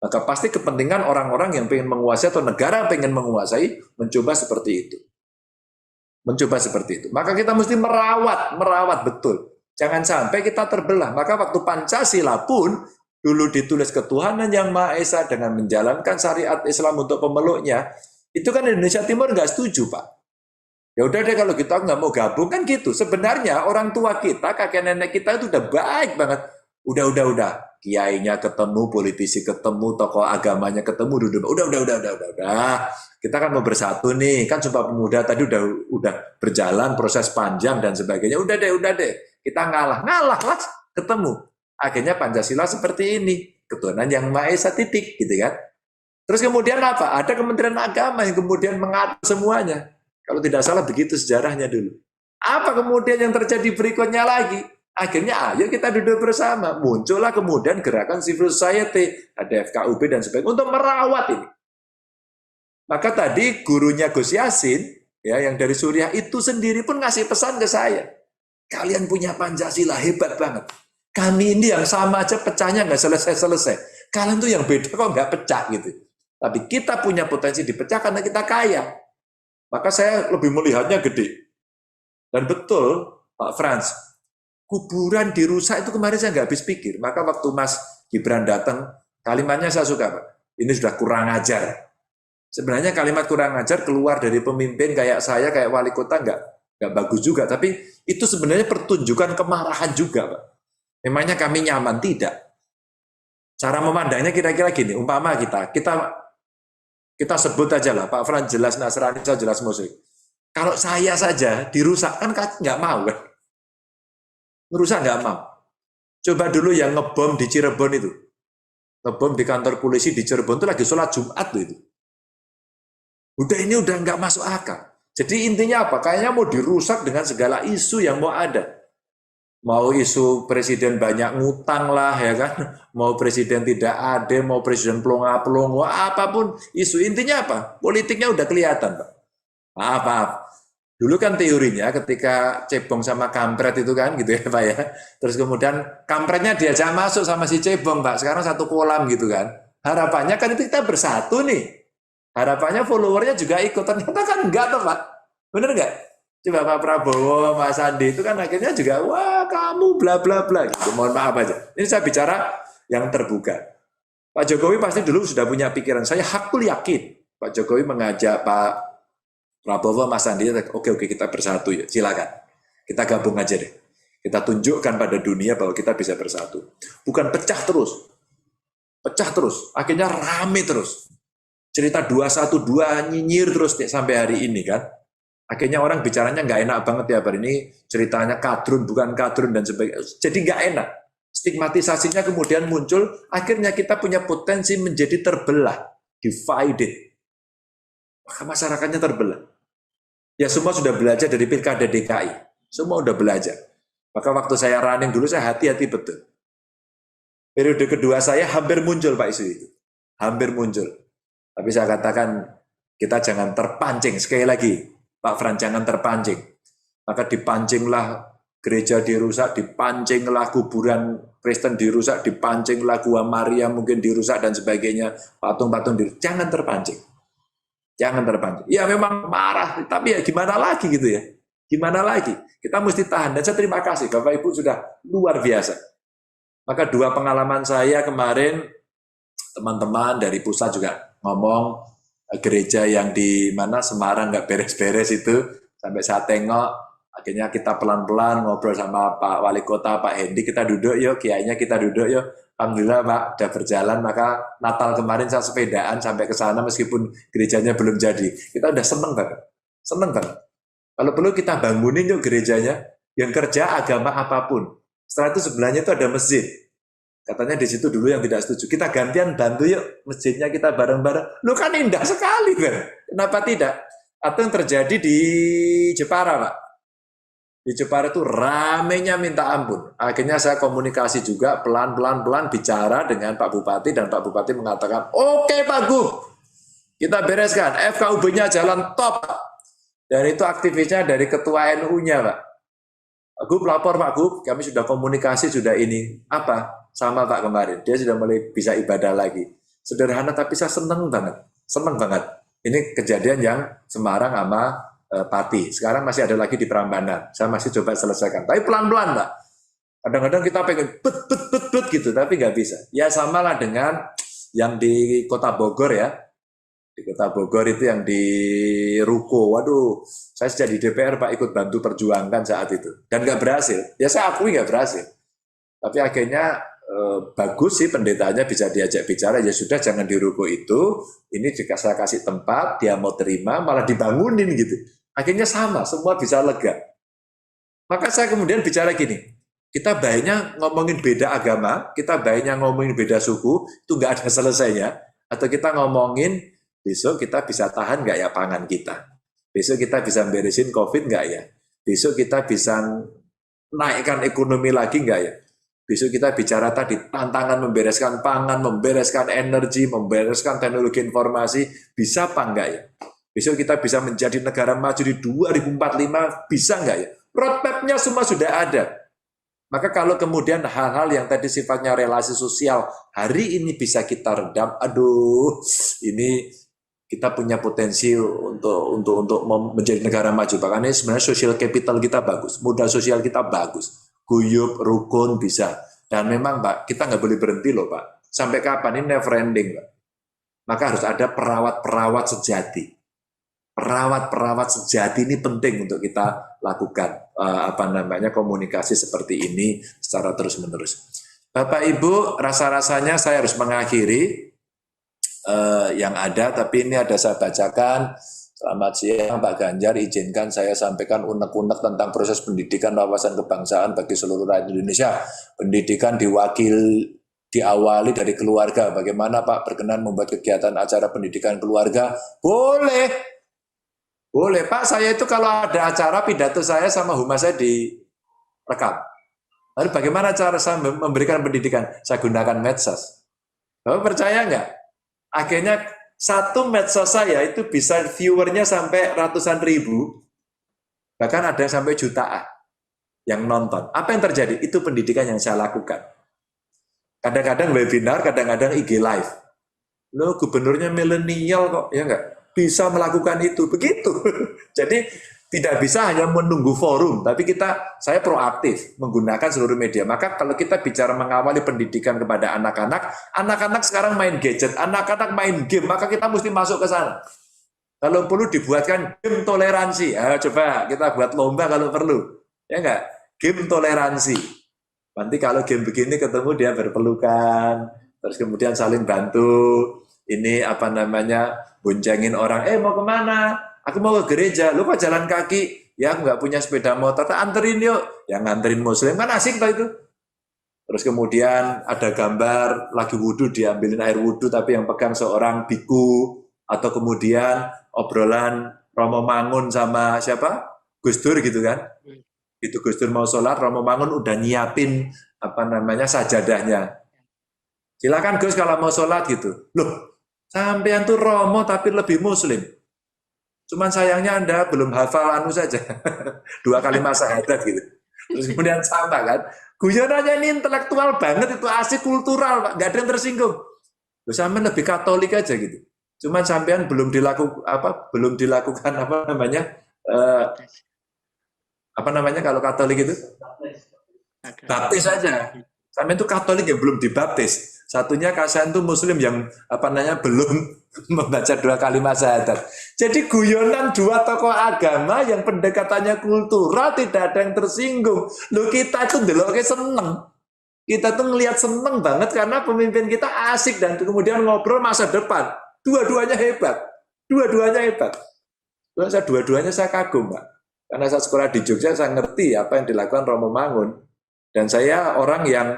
Maka pasti kepentingan orang-orang yang ingin menguasai atau negara yang ingin menguasai, mencoba seperti itu. Mencoba seperti itu. Maka kita mesti merawat betul. Jangan sampai kita terbelah. Maka waktu Pancasila pun dulu ditulis ketuhanan yang Maha Esa dengan menjalankan syariat Islam untuk pemeluknya. Itu kan Indonesia Timur nggak setuju Pak. Ya udah deh kalau kita nggak mau gabung kan gitu. Sebenarnya orang tua kita, kakek nenek kita itu udah baik banget. Udah. Kiainya ketemu, politisi ketemu, tokoh agamanya ketemu, udah. Kita kan mau bersatu nih. Kan Sumpah Pemuda tadi udah berjalan proses panjang dan sebagainya. Udah deh. Kita ngalah lah, ketemu. Akhirnya Pancasila seperti ini, ketuhanan yang Maha Esa titik, gitu kan. Terus kemudian apa? Ada Kementerian Agama yang kemudian mengatur semuanya. Kalau tidak salah begitu sejarahnya dulu. Apa kemudian yang terjadi berikutnya lagi? Akhirnya ayo kita duduk bersama. Muncullah kemudian gerakan civil society, ada FKUB dan sebagainya untuk merawat ini. Maka tadi gurunya Gus Yassin, ya yang dari Suriah itu sendiri pun ngasih pesan ke saya. Kalian punya Pancasila hebat banget. Kami ini yang sama aja pecahnya nggak selesai. Kalian tuh yang beda kok nggak pecah gitu. Tapi kita punya potensi dipecah karena kita kaya. Maka saya lebih melihatnya gede. Dan betul Pak Franz, kuburan dirusak itu kemarin saya nggak habis pikir. Maka waktu Mas Gibran datang, kalimatnya saya suka, Pak. Ini sudah kurang ajar. Sebenarnya kalimat kurang ajar keluar dari pemimpin kayak saya, kayak wali kota nggak bagus juga. Tapi itu sebenarnya pertunjukan kemarahan juga, Pak. Memangnya kami nyaman? Tidak. Cara memandangnya kira-kira gini, umpama kita sebut aja lah, Pak Fran jelas Nasrani, saya jelas Muslim. Kalau saya saja dirusak, kan nggak mau kan? Merusak nggak mau. Coba dulu yang ngebom di Cirebon itu. Ngebom di kantor polisi di Cirebon itu lagi sholat Jumat itu. Udah nggak masuk akal. Jadi intinya apa? Kayaknya mau dirusak dengan segala isu yang mau ada. Mau isu presiden banyak ngutang lah ya kan. Mau presiden tidak adil, mau presiden pelongo-pelongo, apapun isu. Intinya apa? Politiknya udah kelihatan, Pak. Maaf. Dulu kan teorinya ketika Cebong sama Kampret itu kan gitu ya Pak ya. Terus kemudian Kampretnya diajak masuk sama si Cebong Pak. Sekarang satu kolam gitu kan. Harapannya kan itu kita bersatu nih. Harapannya followernya juga ikut. Ternyata kan enggak tuh Pak. Bener enggak? Coba Pak Prabowo, Mas Sandi itu kan akhirnya juga wah kamu bla bla bla gitu. Mohon maaf aja. Ini saya bicara yang terbuka. Pak Jokowi pasti dulu sudah punya pikiran. Saya hakul yakin Pak Jokowi mengajak Pak Prabowo, Mas Sandi, oke kita bersatu ya, silakan. Kita gabung aja deh. Kita tunjukkan pada dunia bahwa kita bisa bersatu. Bukan pecah terus. Pecah terus. Akhirnya rame terus. Cerita 212 nyinyir terus sampai hari ini kan. Akhirnya orang bicaranya nggak enak banget ya hari ini. Ceritanya kadrun, bukan kadrun dan sebagainya. Jadi nggak enak. Stigmatisasinya kemudian muncul. Akhirnya kita punya potensi menjadi terbelah. Divided. Maka masyarakatnya terbelah. Ya semua sudah belajar dari Pilkada DKI. Semua sudah belajar. Maka waktu saya running dulu saya hati-hati betul. Periode kedua saya hampir muncul Pak isu itu. Hampir muncul. Tapi saya katakan kita jangan terpancing. Sekali lagi Pak Fran jangan terpancing. Maka dipancinglah gereja dirusak, dipancinglah kuburan Kristen dirusak, dipancinglah Gua Maria mungkin dirusak dan sebagainya. Patung-patung dirusak. Jangan terpancing. Jangan terpancing. Ya memang marah, tapi ya gimana lagi gitu ya. Gimana lagi? Kita mesti tahan. Dan saya terima kasih, Bapak Ibu sudah luar biasa. Maka dua pengalaman saya kemarin, teman-teman dari pusat juga ngomong, gereja yang di mana Semarang nggak beres-beres itu, sampai saya tengok, akhirnya kita pelan-pelan ngobrol sama Pak Wali Kota, Pak Hendi, kita duduk yuk, kiainya kita duduk yuk. Alhamdulillah Pak, udah berjalan, maka Natal kemarin saya sepedaan sampai ke sana meskipun gerejanya belum jadi. Kita udah seneng banget. Seneng banget. Kalau perlu kita bangunin yuk gerejanya, yang kerja agama apapun. Setelah itu sebelahnya itu ada masjid. Katanya di situ dulu yang tidak setuju. Kita gantian bantu yuk masjidnya kita bareng-bareng. Lu kan indah sekali kan. Kenapa tidak? Atau yang terjadi di Jepara Pak. Di Jepara itu ramenya minta ampun. Akhirnya saya komunikasi juga pelan-pelan bicara dengan Pak Bupati dan Pak Bupati mengatakan, oke Pak Gub, kita bereskan. FKUB-nya jalan top. Dan itu aktivisnya dari ketua NU-nya Pak. Pak Gub lapor Pak Gub, kami sudah komunikasi sudah ini. Apa? Sama Pak kemarin. Dia sudah mulai bisa ibadah lagi. Sederhana tapi saya seneng banget. Seneng banget. Ini kejadian yang Semarang sama Pati. Sekarang masih ada lagi di Prambanan. Saya masih coba selesaikan. Tapi pelan-pelan, Pak. Kadang-kadang kita pengen bet gitu, tapi nggak bisa. Ya samalah dengan yang di Kota Bogor ya. Di Kota Bogor itu yang di Ruko. Waduh, saya sejak di DPR Pak ikut bantu perjuangkan saat itu. Dan nggak berhasil. Ya saya akui nggak berhasil. Tapi akhirnya bagus sih pendetanya bisa diajak bicara. Ya sudah jangan di Ruko itu. Ini jika saya kasih tempat, dia mau terima, malah dibangunin gitu. Akhirnya sama, semua bisa lega. Maka saya kemudian bicara gini, kita baiknya ngomongin beda agama, kita baiknya ngomongin beda suku, itu nggak ada selesainya. Atau kita ngomongin, besok kita bisa tahan nggak ya pangan kita? Besok kita bisa beresin COVID nggak ya? Besok kita bisa naikkan ekonomi lagi nggak ya? Besok kita bicara tadi, tantangan membereskan pangan, membereskan energi, membereskan teknologi informasi, bisa apa enggak ya? Besok kita bisa menjadi negara maju di 2045, bisa enggak ya? Roadmap-nya semua sudah ada. Maka kalau kemudian hal-hal yang tadi sifatnya relasi sosial, hari ini bisa kita redam, aduh, ini kita punya potensi untuk menjadi negara maju. Bahkan ini sebenarnya social capital kita bagus, modal sosial kita bagus. guyub, rukun bisa. Dan memang Pak, kita nggak boleh berhenti loh Pak. Sampai kapan? Ini never ending Pak. Maka harus ada perawat-perawat sejati. Perawat-perawat sejati ini penting untuk kita lakukan komunikasi seperti ini secara terus-menerus. Bapak Ibu, rasa-rasanya saya harus mengakhiri yang ada, tapi ini ada saya bacakan. Selamat siang Pak Ganjar, izinkan saya sampaikan unek-unek tentang proses pendidikan wawasan kebangsaan bagi seluruh rakyat Indonesia. Pendidikan diawali dari keluarga. Bagaimana Pak berkenan membuat kegiatan acara pendidikan keluarga? Boleh. Boleh Pak, saya itu kalau ada acara pidato saya sama humas saya direkam. Lalu bagaimana cara saya memberikan pendidikan? Saya gunakan medsos. Bapak percaya nggak? Akhirnya satu medsos saya itu bisa viewernya sampai ratusan ribu, bahkan ada yang sampai jutaan yang nonton. Apa yang terjadi? Itu pendidikan yang saya lakukan. Kadang-kadang webinar, kadang-kadang IG live. Loh, gubernurnya milenial kok, ya nggak? Bisa melakukan itu, begitu. Jadi tidak bisa hanya menunggu forum, tapi saya proaktif menggunakan seluruh media. Maka kalau kita bicara mengawali pendidikan kepada anak-anak sekarang main gadget, anak-anak main game, maka kita mesti masuk ke sana. Kalau perlu dibuatkan game toleransi, coba kita buat lomba kalau perlu, ya enggak? Game toleransi. Nanti kalau game begini ketemu dia berpelukan, terus kemudian saling bantu, ini boncengin orang, mau kemana? Aku mau ke gereja, lu kok jalan kaki? Ya aku nggak punya sepeda motor, anterin yuk. Yang nganterin muslim kan asik toh itu. Terus kemudian ada gambar lagi wudhu, diambilin air wudhu, tapi yang pegang seorang biku. Atau kemudian obrolan Romo Mangun sama siapa? Gus Dur gitu kan. Itu Gus Dur mau sholat, Romo Mangun udah nyiapin sajadahnya. Silakan Gus kalau mau sholat gitu. Loh, sampean tuh Romo tapi lebih muslim. Cuman sayangnya Anda belum hafal saja. 2 kalimat syahadat gitu. Terus kemudian sama kan. Guyonannya ini intelektual banget, itu asik kultural, Pak. Nggak ada yang tersinggung. Loh, sampean lebih Katolik aja gitu. Cuman sampean belum dilakukan kalau Katolik itu? Baptis saja. Sampean itu Katolik yang belum dibaptis. Satunya kasihan tuh muslim yang belum membaca 2 kalimat syahadat. Jadi guyonan 2 tokoh agama yang pendekatannya kultural, tidak ada yang tersinggung. Loh, kita itu ndeloknya seneng. Kita tuh ngelihat seneng banget karena pemimpin kita asik dan kemudian ngobrol masa depan. Dua-duanya hebat. Dua-duanya saya kagum, Pak. Karena saya sekolah di Jogja, saya ngerti apa yang dilakukan Romo Mangun. Dan saya orang yang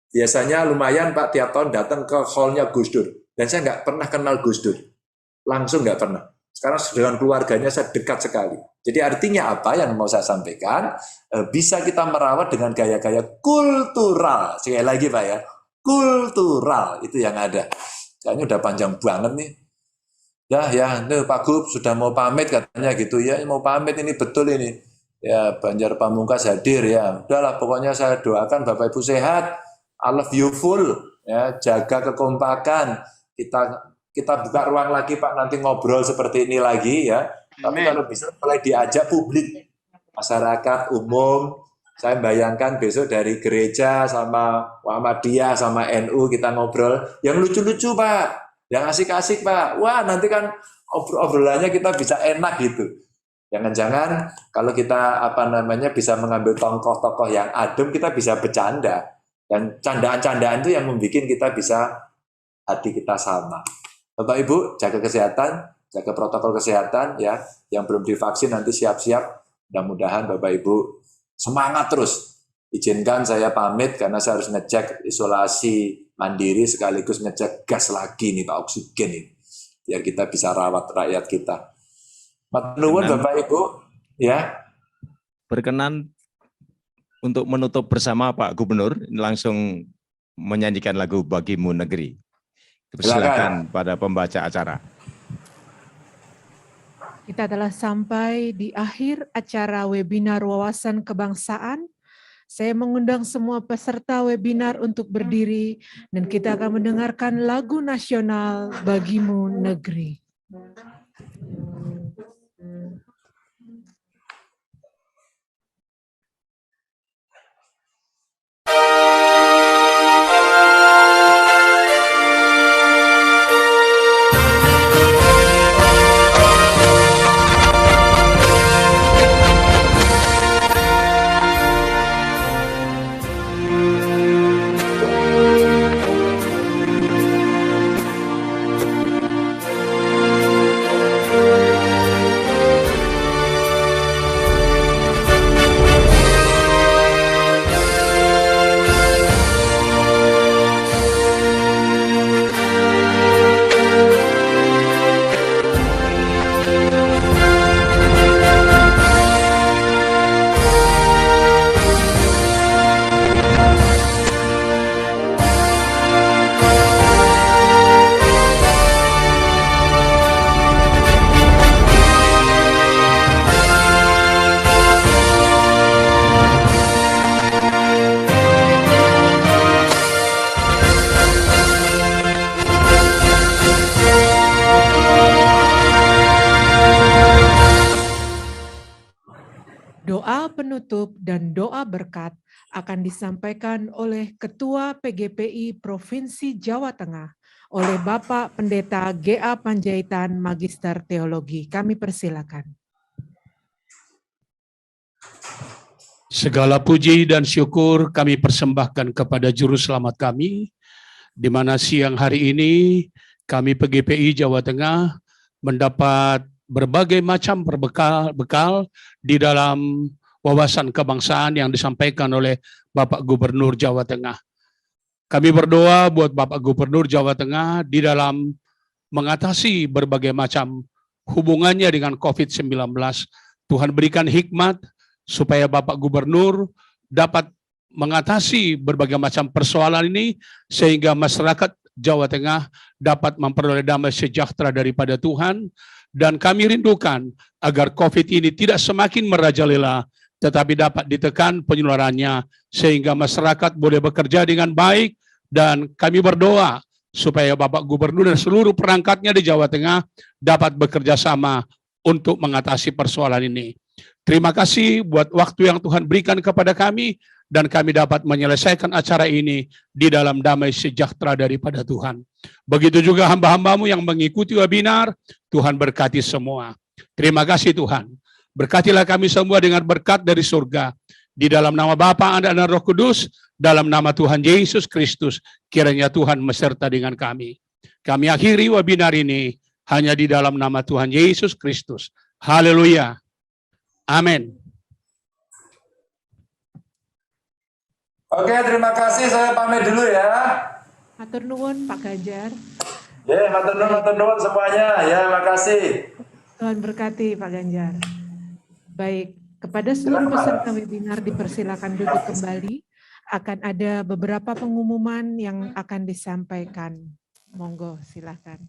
biasanya lumayan Pak tiap tahun datang ke hall-nya Gus Dur. Dan saya nggak pernah kenal Gus Dur. Langsung nggak pernah. Sekarang dengan keluarganya saya dekat sekali. Jadi artinya apa yang mau saya sampaikan? Bisa kita merawat dengan gaya-gaya kultural. Sekali lagi Pak ya. Kultural itu yang ada. Kayaknya udah panjang banget nih. Pak Gub sudah mau pamit katanya gitu ya. Mau pamit ini betul ini. Ya Banjar Pamungkas hadir ya. Udahlah pokoknya saya doakan Bapak Ibu sehat. I love you full, ya, jaga kekompakan. Kita buka ruang lagi Pak, nanti ngobrol seperti ini lagi ya. Tapi kalau bisa mulai diajak publik, masyarakat umum. Saya bayangkan besok dari gereja sama Muhammadiyah sama NU kita ngobrol. Yang lucu-lucu Pak, yang asik-asik Pak. Wah nanti kan obrolannya kita bisa enak gitu. Jangan-jangan kalau kita bisa mengambil tokoh-tokoh yang adem, kita bisa bercanda. Dan candaan-candaan itu yang membuat kita bisa hati kita sama. Bapak Ibu, jaga kesehatan, jaga protokol kesehatan ya. Yang belum divaksin nanti siap-siap. Mudah-mudahan Bapak Ibu semangat terus. Izinkan saya pamit karena saya harus ngecek isolasi mandiri sekaligus ngecek gas lagi nih Pak, oksigen ini. Biar kita bisa rawat rakyat kita. Matur nuwun Bapak Ibu ya. Berkenan untuk menutup bersama Pak Gubernur, langsung menyanyikan lagu Bagimu Negeri. Silakan pada pembaca acara. Kita telah sampai di akhir acara webinar wawasan kebangsaan. Saya mengundang semua peserta webinar untuk berdiri dan kita akan mendengarkan lagu nasional Bagimu Negeri. Doa penutup dan doa berkat akan disampaikan oleh Ketua PGPI Provinsi Jawa Tengah, oleh Bapak Pendeta G.A. Panjaitan, Magister Teologi. Kami persilakan. Segala puji dan syukur kami persembahkan kepada Juru Selamat kami, di mana siang hari ini kami PGPI Jawa Tengah mendapat berbagai macam bekal di dalam wawasan kebangsaan yang disampaikan oleh Bapak Gubernur Jawa Tengah. Kami berdoa buat Bapak Gubernur Jawa Tengah di dalam mengatasi berbagai macam hubungannya dengan COVID-19. Tuhan berikan hikmat supaya Bapak Gubernur dapat mengatasi berbagai macam persoalan ini sehingga masyarakat Jawa Tengah dapat memperoleh damai sejahtera daripada Tuhan. Dan kami rindukan agar COVID ini tidak semakin merajalela, tetapi dapat ditekan penularannya sehingga masyarakat boleh bekerja dengan baik. Dan kami berdoa supaya Bapak Gubernur dan seluruh perangkatnya di Jawa Tengah dapat bekerja sama untuk mengatasi persoalan ini. Terima kasih buat waktu yang Tuhan berikan kepada kami, dan kami dapat menyelesaikan acara ini di dalam damai sejahtera daripada Tuhan. Begitu juga hamba-hambamu yang mengikuti webinar, Tuhan berkati semua. Terima kasih Tuhan. Berkatilah kami semua dengan berkat dari surga. Di dalam nama Bapa, Anak, dan Roh Kudus, dalam nama Tuhan Yesus Kristus, kiranya Tuhan beserta dengan kami. Kami akhiri webinar ini hanya di dalam nama Tuhan Yesus Kristus. Haleluya. Amin. Oke, terima kasih. Saya pamit dulu ya. Matur nuwun Pak Ganjar. Ya, matur nuwun semuanya. Ya, makasih. Tuhan berkati Pak Ganjar. Baik, kepada seluruh peserta webinar dipersilakan duduk kembali. Akan ada beberapa pengumuman yang akan disampaikan. Monggo, silakan.